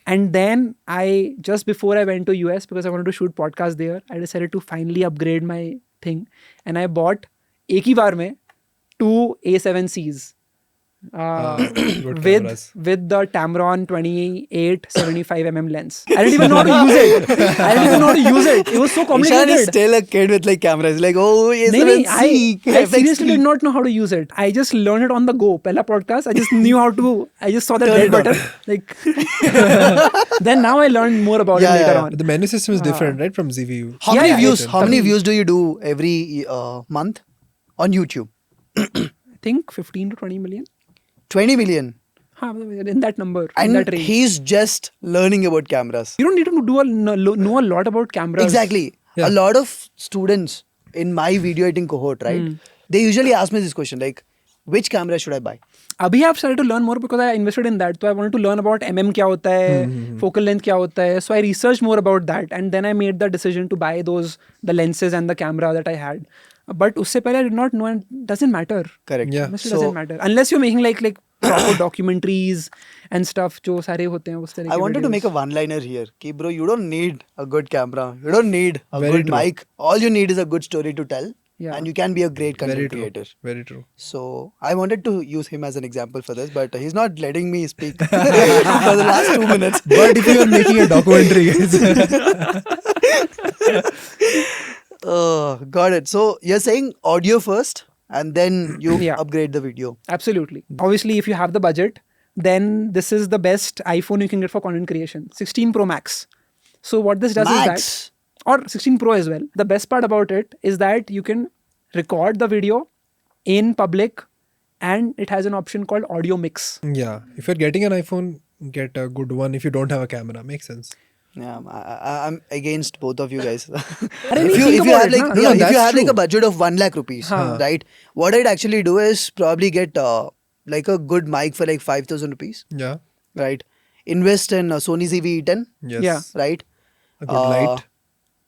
And then just before I went to US, because I wanted to shoot podcast there, I decided to finally upgrade my thing. And I bought एक ही बार में 2 A7Cs. Good with cameras. the Tamron 28-75mm lens. I didn't even know how to use it. It was so Ishan is complicated. still a kid with like cameras. Like, oh, yes, नहीं, I seriously did not know how to use it. I just learned it on the go. Pehla podcast, I just knew how to. I just saw the Turn red it on. button. Like, then now I learned more about it Yeah, later yeah. on. The menu system is different, right, from ZV. How many Yeah, views? yeah. How many views do you do every month on YouTube? I think 15 to 20 million. 20 million. In that number, in And that range. he's just learning about cameras. You don't need to know a lot about cameras. Exactly. Yeah. A lot of students in my video editing cohort, right? They usually ask me this question, like, which camera should I buy? अभी I've started to learn more because I invested in that. So I wanted to learn about क्या होता है, focal length क्या होता है. So I researched more about that, and then I made the decision to buy the lenses and the camera that I had. But उससे पहले I did not know, and it doesn't matter. Correct. Yeah. Honestly, doesn't matter unless you're making like proper documentaries and stuff जो सारे होते हैं उस तरह के I wanted to videos. make a one-liner here. Ki bro, you don't need a good camera. You don't need a Very good true. mic. All you need is a good story to tell. Yeah. And you can be a great content Very true. creator. Very true. So I wanted to use him as an example for this, but he's not letting me speak for the last 2 minutes. But if you are making a documentary, guys. Got it. So you're saying audio first and then you Yeah. upgrade the video. Absolutely. Obviously, if you have the budget, then this is the best iPhone you can get for content creation. 16 Pro Max. So what this does is Max. that, or 16 Pro as well. The best part about it is that you can record the video in public, and it has an option called audio mix. Yeah. If you're getting an iPhone, get a good one. If you don't have a camera, makes sense. Yeah, I'm against both of you guys. नहीं, if you think have about it, like na? No, yeah, if that's you have like true. a budget of 1 lakh rupees, right? What I'd actually do is probably get like a good mic for like 5,000 rupees, Yeah. right? Invest in Sony ZV-E10, Yes. Yeah. right? A good light.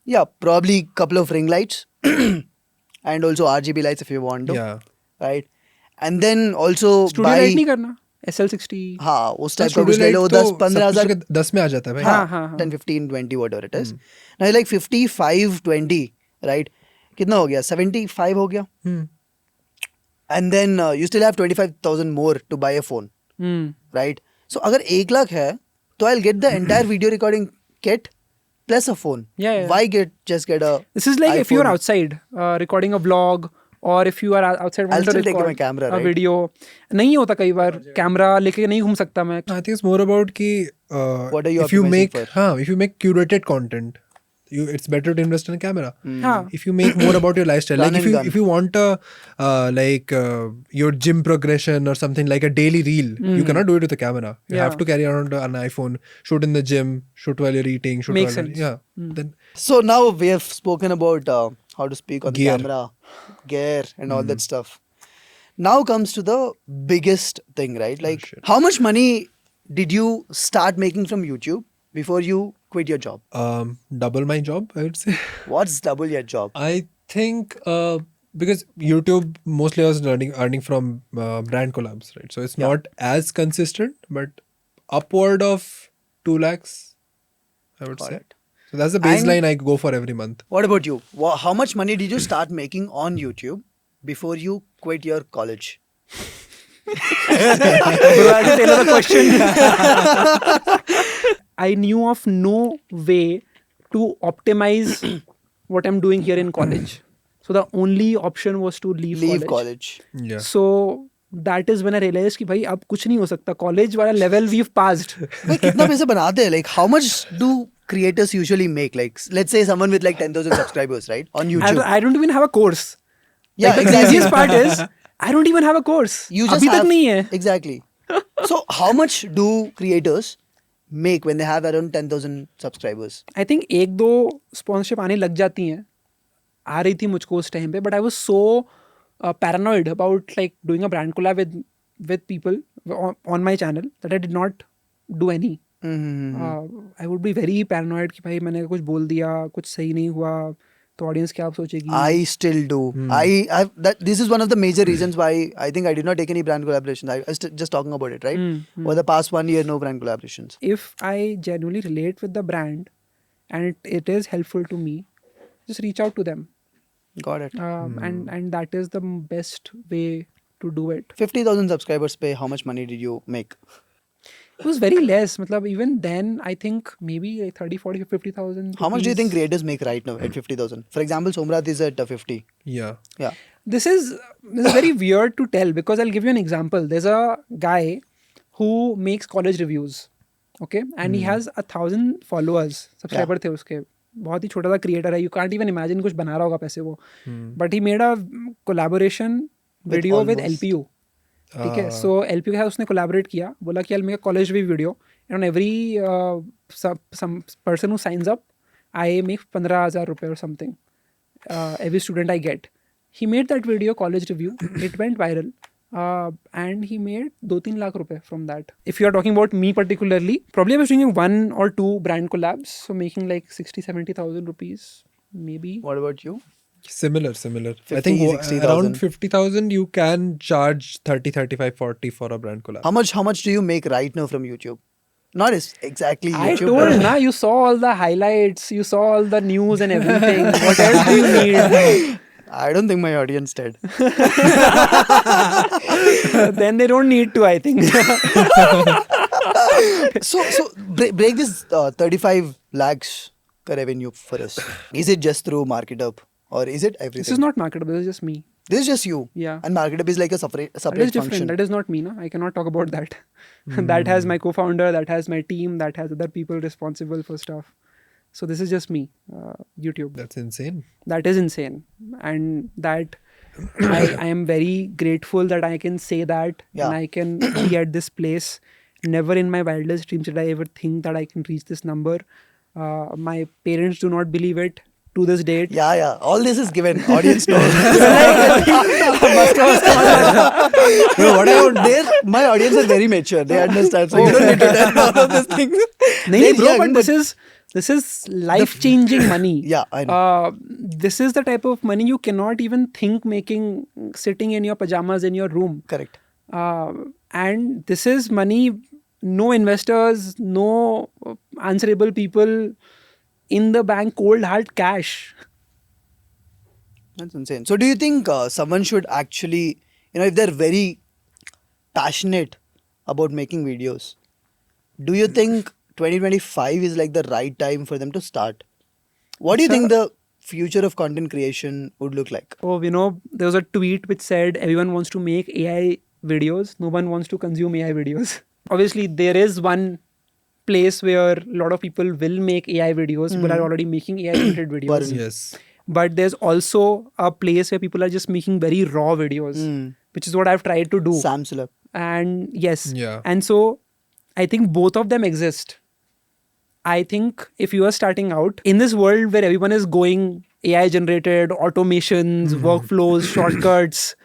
Yeah, probably couple of ring lights and also RGB lights if you want to, Yeah. right? And then also Studio buy light नहीं करना. SL60. हाँ उस type का Studio कुछ ले light लो तो 10-15 सब कुछ हजार के 10 में आ जाता है भाई. हाँ. 10, 15, 20 whatever it is. Now like 55, 20, right? कितना हो गया? 75 हो गया. And then you still have 25,000 more to buy a phone, right? So अगर 1 लाख है तो I'll get the entire video recording kit plus a phone. Yeah. Why just get a This is like if you're iPhone? outside recording a vlog or if you are outside I'll want to still take record my camera, a right? video. नहीं होता कई बार camera लेके नहीं घूम सकता मैं. I think it's more about कि What are you if you optimizing make for? if you make curated content, it's better to invest in a camera. हाँ. If you make more about your lifestyle, Run like and gun. if you want your gym progression or something like a daily reel, you cannot do it with a camera. You have Yeah. to carry around an iPhone, shoot in the gym, shoot while you're eating, shoot Makes while sense. yeah. Then So now we have spoken about how to speak on the Gear. camera, gear, and all that stuff. Now comes to the biggest thing, right? Like, shit. how much money did you start making from YouTube before you quit your job? double my job, I would say. What's double your job? I think because YouTube mostly I was earning from brand collabs, right? So it's not as consistent, but upward of 2 lakhs, I would Got say. it. So that's the baseline I go for every month. What about you? How much money did you start making on YouTube before you quit your college? Bro, I should tailor the question. I knew of no way to optimize what I'm doing here in college. So the only option was to leave college. Yeah. So that is when I realized कि भाई अब कुछ नहीं हो सकता. College वाला level we've passed. Like, कितना पैसा बनाते हैं? Like, how much do creators usually make? Like, let's say someone with like 10,000 subscribers, right? On YouTube. I don't even have a course. Yeah, Like, the exactly. craziest part is I don't even have a course. You just अभी तक have, नहीं है. Exactly. So how much do creators make when they have around 10,000 subscribers? I think एक दो sponsorship आने लग जाती हैं. आ रही थी मुझको उस टाइम पे, but I was so paranoid about like doing a brand collab with people on my channel that I did not do any. I would be very paranoid कि भाई मैंने कुछ बोल दिया, कुछ सही नहीं हुआ, तो audience क्या सोचेगी. I still do. This is one of the major reasons why I think I did not take any brand collaborations. I was just talking about it, right? For the past 1 year, no brand collaborations. If I genuinely relate with the brand and it is helpful to me, just reach out to them. Got it. And that is the best way to do it. 50,000 subscribers pay. How much money did you make? It was very less. Matlab, even then, I think maybe like 30, 40, 50,000. How much do you think creators make right now at 50,000? For example, Somrat is at 50. Yeah. Yeah. This is very weird to tell because I'll give you an example. There's a guy who makes college reviews. Okay. And he has 1,000 followers. Subscriber थे उसके. बहुत ही छोटा सा creator है. You can't even imagine कुछ बना रहा होगा पैसे वो. But he made a collaboration video with LPU. ठीक है. So LPU के साथ उसने collaborate किया. बोला कि I'll make a college review video. And on every some person who signs up, I make 15,000 rupees or something. Every student I get. He made that video, college review. It went viral. And he made 2-3 lakh rupees from that. If you are talking about me particularly, probably I was doing 1 or 2 brand collabs. So making like 60,000-70,000 rupees, maybe. What about you? Similar. 50, I think 60,000. around 50,000 you can charge 30, 35, 40 for a brand collab. How much do you make right now from YouTube? Not exactly YouTube. I told na, you saw all the highlights, you saw all the news and everything. What else do you need? I don't think my audience did. Then they don't need to, I think. So break this 35 lakhs ka revenue for us. Is it just through MarketUp or is it everything? This is not marketable, this is just me. This is just you. Yeah. And MarketUp is like a separate That is different. function. That is not me. No? I cannot talk about that. That has my co-founder, that has my team, that has other people responsible for stuff. So this is just me, YouTube. That's insane. That is insane. And that I am very grateful that I can say that Yeah. and I can be at this place. Never in my wildest dreams did I ever think that I can reach this number. My parents do not believe it to this date. Yeah. All this is given. Audience knows. No, what I want there, my audience is very mature. They understand. So you don't need to tell all of these things. Nahin, bro, They're but young, this is life-changing money. Yeah, I know. This is the type of money you cannot even think making sitting in your pajamas in your room. Correct. And this is money, no investors, no answerable people, in the bank, cold hard cash. That's insane. So do you think someone should actually, if they're very passionate about making videos, do you think 2025 is like the right time for them to start? What do you think the future of content creation would look like? Oh, there was a tweet which said everyone wants to make AI videos. No one wants to consume AI videos. Obviously, there is one place where a lot of people will make AI videos, but are already making AI related videos. Yes. But there's also a place where people are just making very raw videos, which is what I've tried to do. Samsung. And yes. Yeah. And so I think both of them exist. I think if you are starting out in this world where everyone is going AI generated, automations, workflows, shortcuts,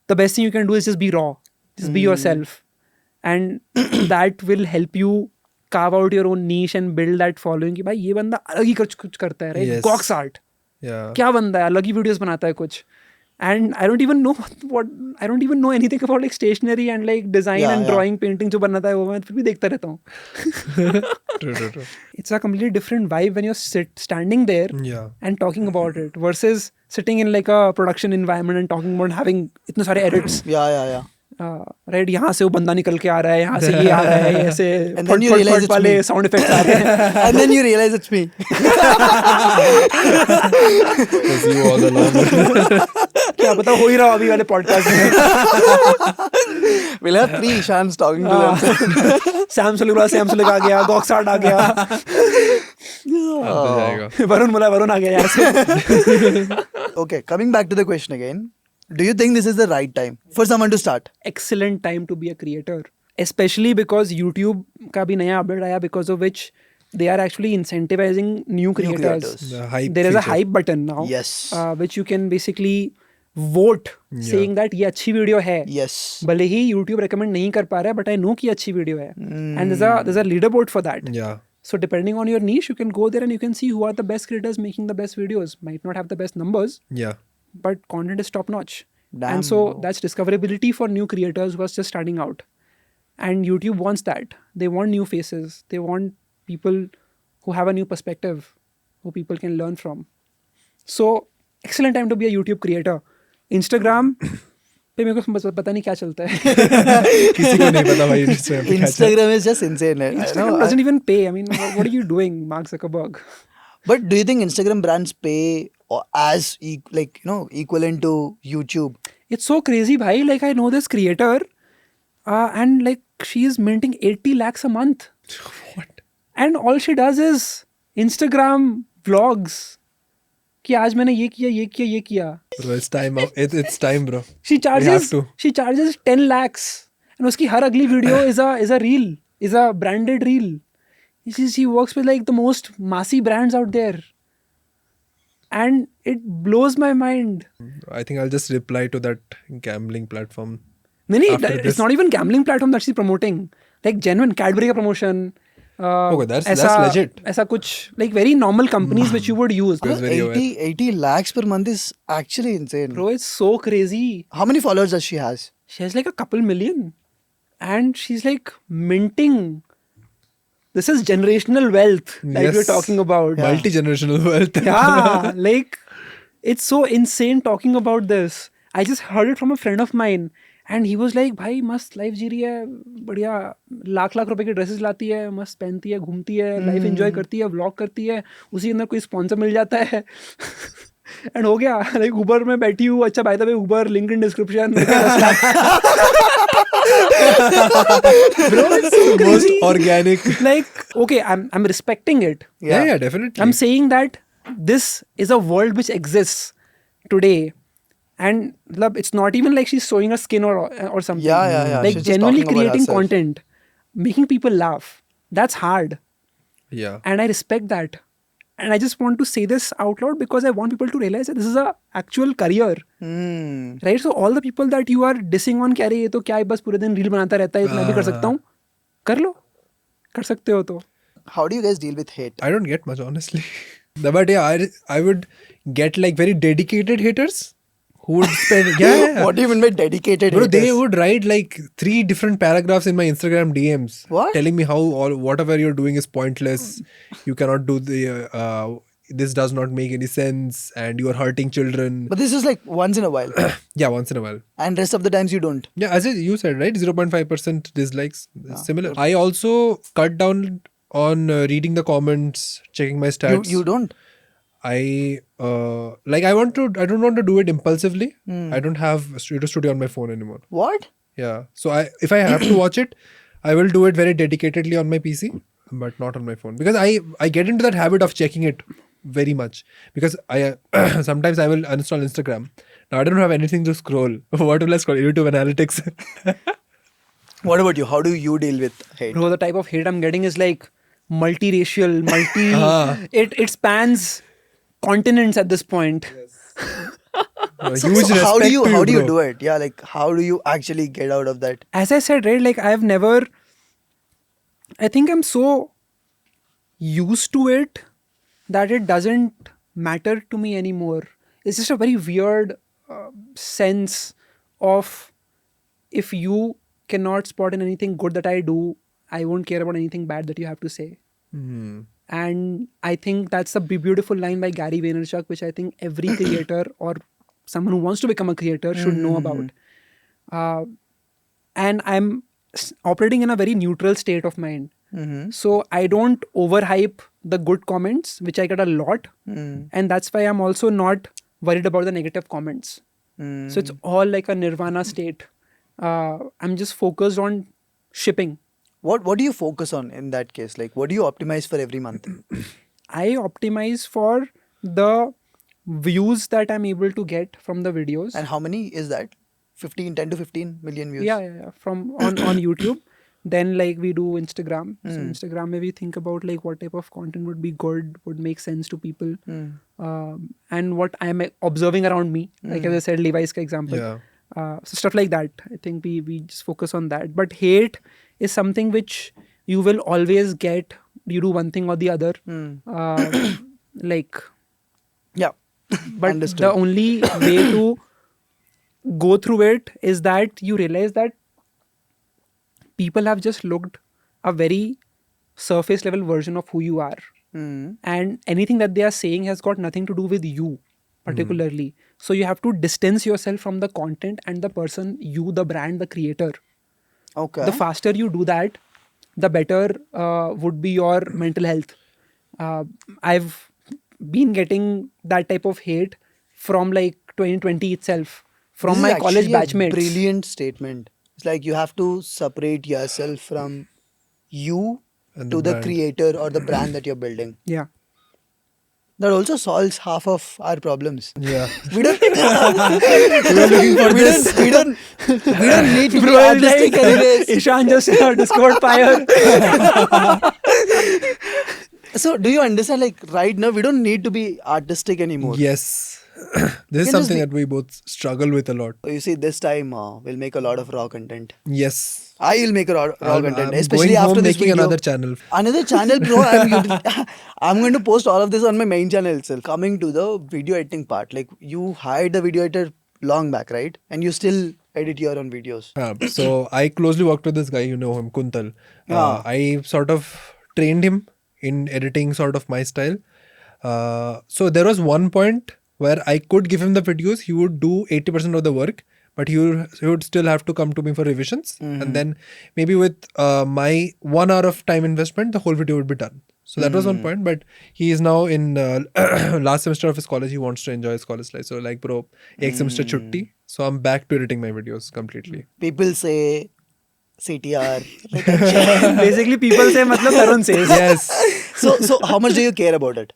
the best thing you can do is just be raw. Just be yourself. And that will help you carve out your own niche and build that following कि भाई ये बंदा अलग ही कुछ करता है, right? Yes. Gox art. Yeah. क्या बंदा है, अलग ही videos बनाता है कुछ. And I don't even know anything about like stationery and like design and drawing, painting जो बनाता है वो मैं फिर भी देखता रहता हूँ. True. It's a completely different vibe when you're standing there and talking about it versus sitting in like a production environment and talking about having इतने सारे edits. Yeah. Right, यहाँ से वो बंदा निकल के आ रहा है, यहाँ से ये आ रहा है, ऐसे फट वाले sound effects आ रहे हैं. And then you realize it's me. It's you all along. क्या पता हो ही रहा अभी वाले पॉडकास्ट में. We'll have 3 Ishans talking to them. Sam Sulek आ गया, गॉक्स आर्ट आ गया, वरुण आ गया यहाँ से. Okay, coming back to the question again. Do you think this is the right time for someone to start? Excellent time to be a creator, especially because YouTube का भी नया update आया, because of which they are actually incentivizing new creators. The hype There is a feature. hype button now, Yes. Which you can basically vote saying that ये अच्छी video है. Yes. भले ही YouTube recommend नहीं कर पा रहा है, but I know कि अच्छी वीडियो है. And there's a leaderboard for that. Yeah. So depending on your niche, you can go there and you can see who are the best creators making the best videos. Might not have the best numbers, Yeah. but content is top notch. Damn, And so bro. that's discoverability for new creators who are just starting out. And YouTube wants that. They want new faces. They want people who have a new perspective, who people can learn from. So excellent time to be a YouTube creator. Instagram पे मेरे को पता नहीं क्या चलता है. किसी को नहीं पता भाई Instagram पे क्या चल- Instagram is just insane. Instagram doesn't even pay. I mean, what are you doing, Mark Zuckerberg? But do you think Instagram brands pay as equivalent to YouTube? It's so crazy, bhai. Like I know this creator, and like she is minting 80 lakhs a month. What? And all she does is Instagram vlogs. कि आज मैंने ये किया. Bro, it's time. It's time, bro. She We have charges to. 10 lakhs. And उसकी हर अगली video is a reel, is a branded reel. She works with like the most massy brands out there. And it blows my mind. I think I'll just reply to that gambling platform. No, After it's this. not even gambling platform that she's promoting. Like genuine Cadbury का promotion. Okay, that's legit. ऐसा कुछ like very normal companies which you would use. That's very 80 lakhs per month is actually insane. Bro, it's so crazy. How many followers does she has? She has like a couple million. And she's like minting. This is generational wealth that we're Yes. talking about. Multi-generational wealth. Yeah, like it's so insane talking about this. I just heard it from a friend of mine and he was like, भाई मस्त life जी रही है, बढ़िया लाख रुपए की dresses लाती है, मस्त पहनती है, घूमती है, लाइफ एंजॉय करती है, व्लॉग करती है, उसी अंदर कोई स्पॉन्सर मिल जाता है एंड हो गया. लाइक उबर में बैठी हूँ, अच्छा by the way Uber link in description. Bro, it's so Most crazy. organic. Like, okay, I'm respecting it. Yeah, definitely. I'm saying that this is a world which exists today. And it's not even like she's showing her skin or something. Yeah. Like She's just genuinely talking about creating herself. content, making people laugh. That's hard. Yeah. And I respect that. And I just want to say this out loud because I want people to realize that this is a actual career. Right? So all the people that you are dissing on, कह रहे ये तो क्या है बस पूरे दिन reel बनाता रहता है, मैं भी कर सकता हूँ. कर लो. कर सकते हो तो. How do you guys deal with hate? I don't get much, honestly. But yeah, I would get like very dedicated haters who would spend. Yeah. What do you mean by dedicated Bro, they haters? would write like 3 different paragraphs in my Instagram DMs. What? Telling me how or whatever you're doing is pointless. You cannot do the. This does not make any sense, and you are hurting children. But this is like once in a while. Yeah, once in a while. And rest of the times you don't. Yeah, as you said, right? 0.5% dislikes. Similar. I also cut down on reading the comments, checking my stats. You don't? I don't want to do it impulsively. I don't have a studio on my phone anymore. What? Yeah. So if I have to watch it, I will do it very dedicatedly on my PC, but not on my phone, because I get into that habit of checking it very much, because I sometimes I will uninstall Instagram. Now I don't have anything to scroll. What will I scroll? YouTube analytics. What about you? How do you deal with hate? Bro, the type of hate I'm getting is like multiracial, it spans continents at this point. So Huge how do respect you to how do you bro. do it? Yeah, like how do you actually get out of that? As I said, right, like I think I'm so used to it that it doesn't matter to me anymore. It's just a very weird sense of, if you cannot spot in anything good that I do, I won't care about anything bad that you have to say. And I think that's a beautiful line by Gary Vaynerchuk, which I think every creator or someone who wants to become a creator should know about. And I'm operating in a very neutral state of mind. So I don't overhype the good comments, which I get a lot. And that's why I'm also not worried about the negative comments. So it's all like a nirvana state. I'm just focused on shipping. What do you focus on in that case? Like what do you optimize for every month? I optimize for the views that I'm able to get from the videos. And how many is that? 10 to 15 million views? Yeah. From on YouTube. Then like we do Instagram. So Instagram, maybe think about like what type of content would be good, would make sense to people. And what I'm observing around me. Like as I said, Levi's ka example. Yeah. So stuff like that. I think we just focus on that. But hate is something which you will always get. You do one thing or the other. Yeah. But Understood. the only way to go through it is that you realize that people have just looked a very surface level version of who you are. And anything that they are saying has got nothing to do with you particularly. So you have to distance yourself from the content and the person, you, the brand, the creator. Okay. The faster you do that, the better would be your mental health. I've been getting that type of hate from like 2020 itself, from This my is college actually a batchmates. brilliant statement. It's like you have to separate yourself from you And to the the brand. creator or the brand that you're building. Yeah. That also solves half of our problems. Yeah. We don't. We were looking for this. We don't need to be Bro, artistic anyways. Ishan just Discord fire. So do you understand? Like right now, we don't need to be artistic anymore. Yes. This You is can just something be- that we both struggle with a lot. You see, this time we'll make a lot of raw content. Yes. I will make a raw content, I'm especially going after home this making video. another channel. Another channel, bro. I'm going to post all of this on my main channel itself. Coming to the video editing part, like you hired the video editor long back, right? And you still edit your own videos. So I closely worked with this guy, you know him, Kuntal. Ah. I sort of trained him in editing sort of my style. So there was one point where I could give him the videos. He would do 80% of the work, but he would still have to come to me for revisions. And then maybe with my 1 hour of time investment, the whole video would be done. So that was one point. But he is now in last semester of his college. He wants to enjoy his college life. So like, bro, ek semester chutti. So I'm back to editing my videos completely. People say CTR. Basically, people say, matlab Tarun says. Yes. So how much do you care about it?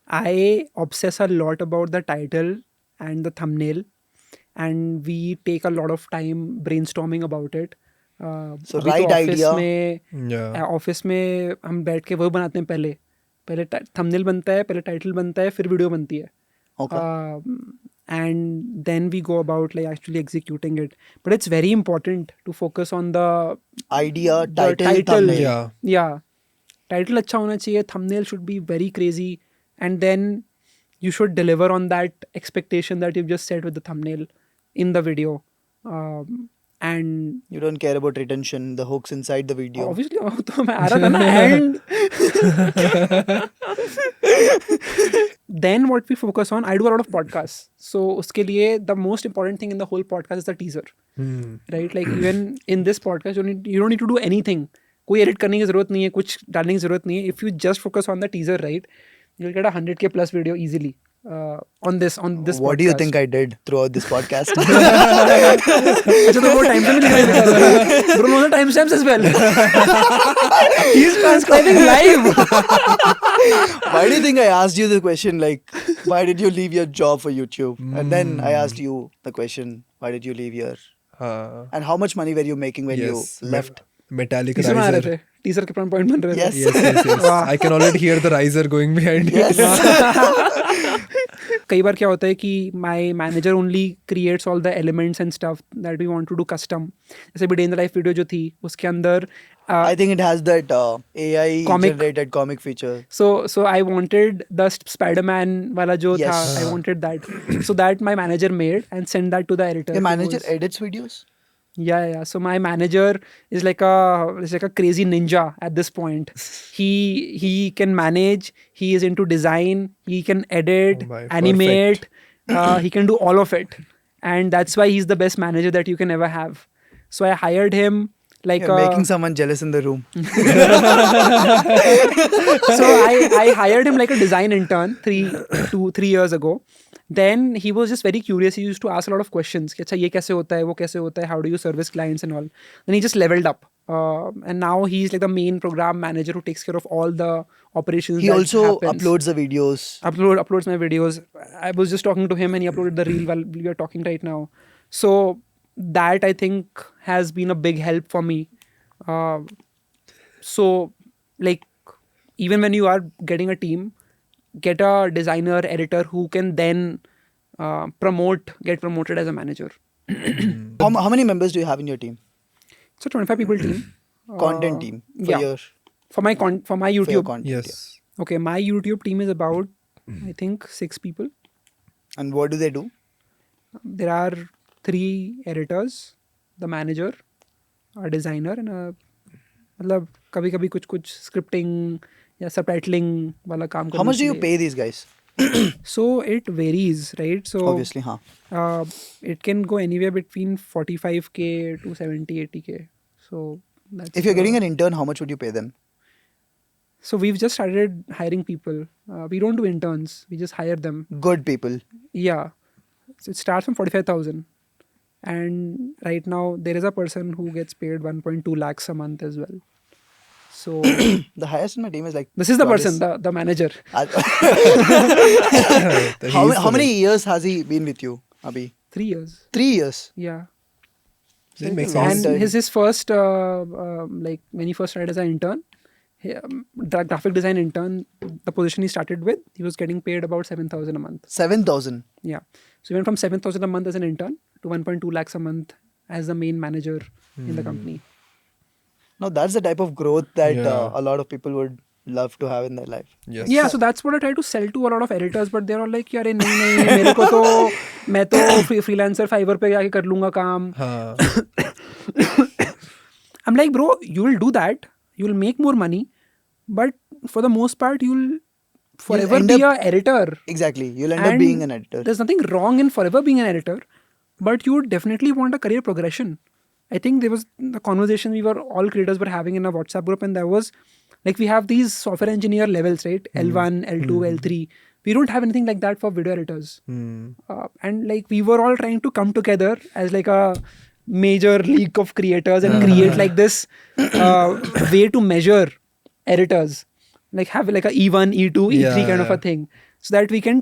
I obsess a lot about the title and the thumbnail, and we take a lot of time brainstorming about it. So अभी right तो office idea. में Yeah. Office में हम बैठ के वो बनाते हैं पहले थंबनेल बनता है, पहले टाइटल बनता है, फिर वीडियो बनती है. Okay. And then we go about like actually executing it. But it's very important to focus on the Idea, the title, thumbnail. Yeah. Yeah. Title अच्छा होना चाहिए, thumbnail should be very crazy, and then you should deliver on that expectation that you've just set with the thumbnail in the video. And You don't care about retention, the hooks inside the video. obviously तो मैं आ रहा था ना, and then what we focus on, I do a lot of podcasts. So उसके लिए the most important thing in the whole podcast is the teaser. Right? Like even in this podcast, you don't need to do anything. कोई edit करने की जरूरत नहीं है, कुछ डालने की जरूरत नहीं है. If you just focus on the teaser, right, you'll get a 100K plus video easily on this What do you think I did throughout this podcast? अच्छा तो वो timestamp लिख रहा है bro knows the timestamps as well. He's transcribing live. Why do you think I asked you the question like, why did you leave your job for YouTube? And then I asked you the question, why did you leave your... And how much money were you making when you left? Metallic Teaser में आ रहे riser. थे. Teaser के point बन रहे थे. Yes. Yes. I can already hear the riser going behind you. Yes. कई बार क्या होता है कि my manager only creates all the elements and stuff that we want to do custom. जैसे भी day in the life video जो थी उसके अंदर I think it has that AI Comic. generated comic feature. so I wanted the Spider-Man वाला जो Yes. था, I wanted that. So that my manager made and sent that to the editor. Your manager who was- edits videos? Yeah. So my manager is like a crazy ninja at this point. He can manage. He is into design. He can edit, Oh my, animate. He can do all of it, and that's why he's the best manager that you can ever have. So I hired him. Like You're making someone jealous in the room. so I hired him like a design intern 3 years ago. Then he was just very curious. He used to ask a lot of questions. कि अच्छा ये कैसे होता है, वो कैसे होता है, how do you service clients and all. Then he just leveled up. And now he's like the main program manager who takes care of all the operations. He that also happens. uploads the videos. Uploads my videos. I was just talking to him and he uploaded the reel while we are talking right now. So that I think has been a big help for me. So like even when you are getting a team, get a designer, editor who can then get promoted as a manager. How many members do you have in your team? It's a 25 people team. Content team for yeah. your For my for your YouTube. content. Yes. Okay, my YouTube team is about I think 6 people. And what do they do? There are 3 editors, the manager, a designer, and मतलब कभी-कभी कुछ scripting या subtitling वाला काम करने How much do you के लिए. pay these guys? So it varies, right? So Obviously, huh? It can go anywhere between 45K to 70-80K. So that's If you're getting an intern, how much would you pay them? So we've just started hiring people. We don't do interns. We just hire them. Good people. Yeah. So it starts from 45,000. And right now there is a person who gets paid 1.2 lakhs a month as well. So The highest in my team is like... this is the goddess. person, the manager. How many years has he been with you, Abhi? 3 years. 3 years. Yeah. That makes Long sense. And time. his first like when he first started as an intern, graphic design intern, the position he started with, he was getting paid about 7,000 a month. 7,000. Yeah. So he went from 7,000 a month as an intern to 1.2 lakhs a month as the main manager in the company. Now that's the type of growth that Yeah. a lot of people would love to have in their life. Yes. Yeah, so that's what I try to sell to a lot of editors, but they're all like, यार नहीं मेरे को तो मैं तो freelancer Fiverr पे जाके कर लूँगा काम. हाँ. I'm like, bro, you will do that. You will make more money, but for the most part, you'll forever end be up- a editor. Exactly. You'll end up And being an editor. There's nothing wrong in forever being an editor, but you would definitely want a career progression. I think there was the conversation all creators were having in a WhatsApp group, and there was like we have these software engineer levels, right? L1, L2, L3. We don't have anything like that for video editors. And like we were all trying to come together as like a major league of creators and create like this way to measure editors, like have like a E1, E2, E3 kind of a thing, so that we can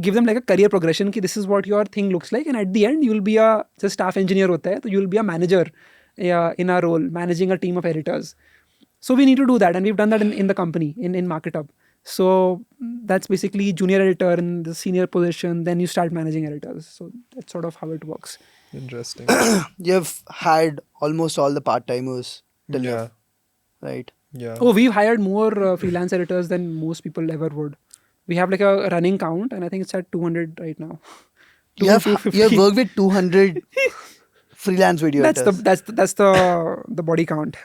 give them like a career progression ki this is what your thing looks like, and at the end you'll be a just staff engineer hota hai, so you'll be a manager in our role managing a team of editors. So we need to do that, and we've done that in the company in MarketUp. So that's basically junior editor in the senior position, then you start managing editors. So that's sort of how it works. Interesting. You've had almost all the part-timers till Yeah. now, right? Yeah. Oh, we've hired more freelance editors than most people ever would. We have like a running count, and I think it's at 200 right now. You have 250. worked with 200 freelance video editors. That's the body count.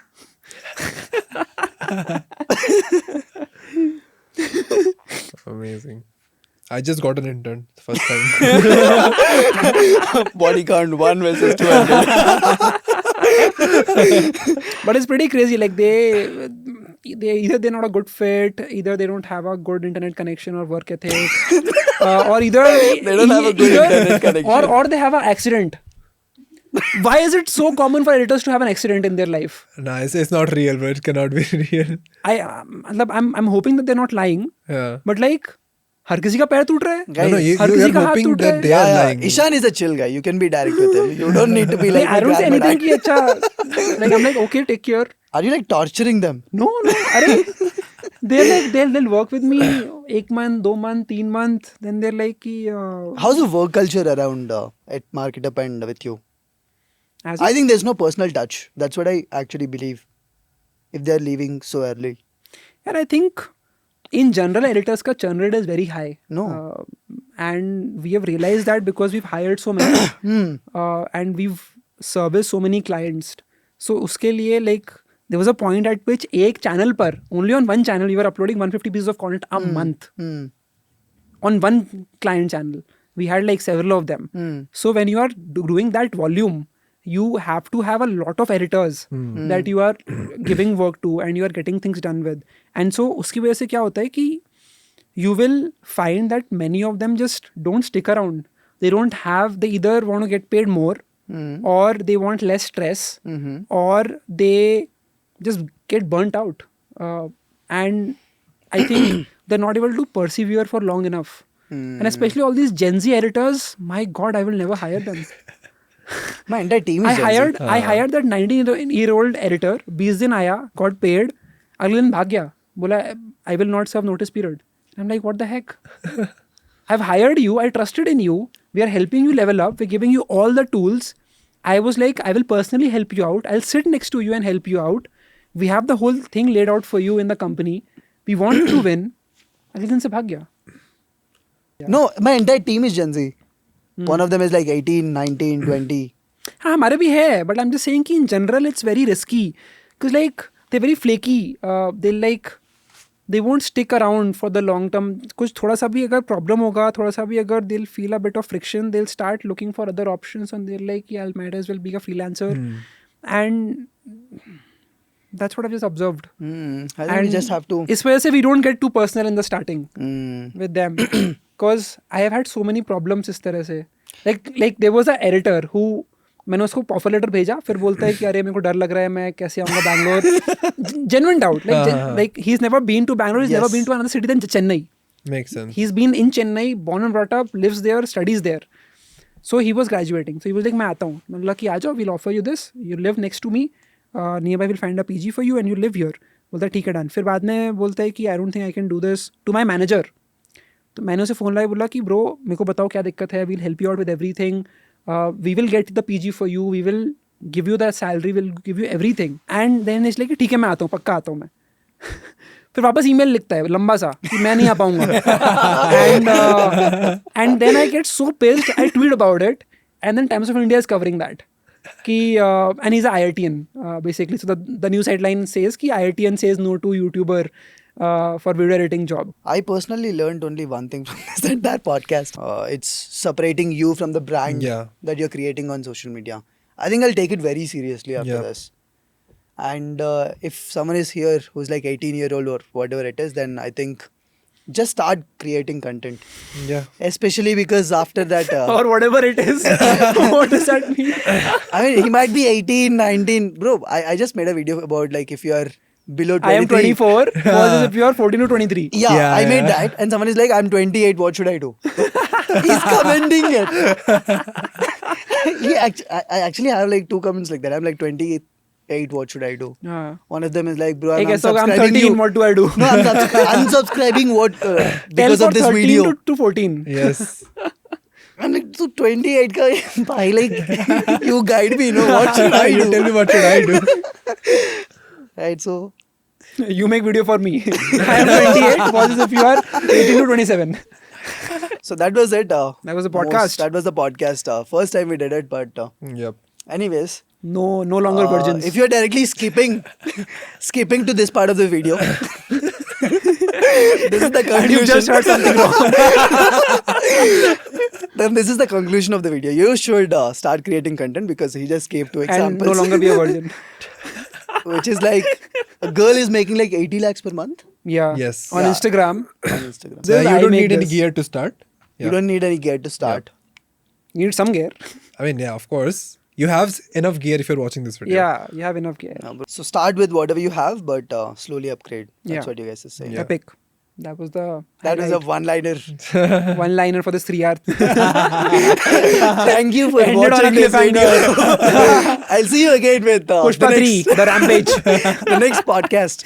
Amazing. I just got an intern the first time. Body count 1 versus 200. But it's pretty crazy. Like they're not a good fit, either they don't have a good internet connection or work ethic, or either They don't have a good internet connection. or they have an accident. Why is it so common for editors to have an accident in their life? Nah, it's not real, bro. It cannot be real. I'm hoping that they're not lying, Yeah. but like हर किसी का पैर टूट रहा है. Guys, No, you her are किसी का हाथ hoping टूट रहा that है. they are yeah, lying. Ishan is a chill guy. You can be direct with him. You don't need to be like. I don't say my anything grandma. कि अच्छा. Like I'm like, okay, take care. Are you like torturing them? No. अरे they're like they'll work with me 1 month, 2 months, 3 months. Then they're like कि How's the work culture around at Market Up and with you? as I think there's no personal touch. That's what I actually believe. If they're leaving so early. and I think in general editors ka churn rate is very high. No. And we have realized that because we've hired so many and we've serviced so many clients. So uske liye like there was a point at which ek channel par, only on one channel we were uploading 150 pieces of content a month. On one client channel. We had like several of them. So when you are doing that volume, you have to have a lot of editors that you are giving work to and you are getting things done with. And so uski wajah se kya hota hai ki you will find that many of them just don't stick around. They either want to get paid more or they want less stress or they just get burnt out. And I think they're not able to persevere for long enough. And especially all these Gen Z editors, my God, I will never hire them. My entire team is I hired that 19-year-old editor. 20 दिन आया, got paid. अगले दिन भाग गया. बोला, I will not serve notice period. I'm like, what the heck? I've hired you. I trusted in you. We are helping you level up. We're giving you all the tools. I was like, I will personally help you out. I'll sit next to you and help you out. We have the whole thing laid out for you in the company. We want you to win. अगले दिन से भाग गया. No, my entire team is Gen Z. One of them is like 18, 19, 20. हाँ हमारे भी है, but I'm just saying कि in general it's very risky because like they're very flaky. They won't stick around for the long term. कुछ थोड़ा सा भी अगर problem होगा, थोड़ा सा भी अगर they'll feel a bit of friction, they'll start looking for other options and they're like, yeah, I might as well be a freelancer. And that's what I've just observed. I think we just have to. इस वजह से we don't get too personal in the starting with them because I have had so many problems इस तरह से. Like there was a editor who मैंने उसको offer letter भेजा फिर बोलता है कि अरे मेरे को डर लग रहा है मैं कैसे आऊँगा Bangalore. Genuine doubt. Like he's never been to Bangalore. He's never been to another city than Chennai. Makes sense. He's been in Chennai, born and brought up, lives there, studies there. So he was graduating. So he was like मैं आता हूँ. मैंने बोला कि आ जाओ, we'll offer you this. You live next to me. Nearby we'll find a PG for you and you live here. बोलता है ठीक है डन. फिर बाद में बोलता है कि I don't think I can do this to my manager. तो मैंने उसे फ़ोन लाया बोला कि ब्रो मेरे को बताओ क्या दिक्कत है. We'll help you out with everything. We will get the PG for you. We will give you the salary. We'll give you everything. And then it's like ठीक है मैं आता हूँ पक्का आता हूँ मैं. फिर वापस ईमेल लिखता है लंबा सा कि मैं नहीं आ पाऊँगा. And then I get so pissed. I tweet about it. And then Times of India is covering that. And he's an IITian basically. So the news headline says कि IITian says no to YouTuber for video editing job. I personally learned only one thing from this entire podcast. It's separating you from the brand that you're creating on social media. I think I'll take it very seriously after this. And if someone is here who's like 18-year-old or whatever it is, then I think just start creating content. Yeah. Especially because after that... or whatever it is. What does that mean? I mean, he might be 18, 19. Bro, I just made a video about like if you are below 23. I am 24. Versus if you are 14 to 23. Yeah, I made that. And someone is like, I'm 28. What should I do? He's commenting it. I actually have like 2 comments like that. I'm like 28. What should I do? One of them is like, bro, I'm unsubscribing 13, you. what do I do? No, I'm unsubscribing what because of this 13 video. to 14. Yes. I'm like, so 28 ka, bhai, like, you guide me, no? What should I do? You tell me what should I do. Right, so... You make video for me. I am 28 versus if you are 18 to 27. So that was it. That was the podcast. That was the podcast. First time we did it, but Yep. anyways... No longer virgins. If you're directly skipping to this part of the video, this is the conclusion. And you just heard something wrong. Then this is the conclusion of the video. You should start creating content because he just gave 2 examples. And no longer be a virgin. Which is like A girl is making like 80 lakhs per month Yeah. Yes. On Yeah. Instagram. on Instagram. This is you I don't make need any this. gear to start. You don't need any gear to start. You need some gear. I mean, yeah, of course. You have enough gear if you're watching this video. Yeah, you have enough gear. So start with whatever you have, but slowly upgrade. That's Yeah. what you guys are saying. Yeah. Epic. That was the That is a one-liner. one-liner for this 3 hour. Thank you for Ended on a watching this video. I'll see you again with Pushpa 3, the rampage. the next podcast.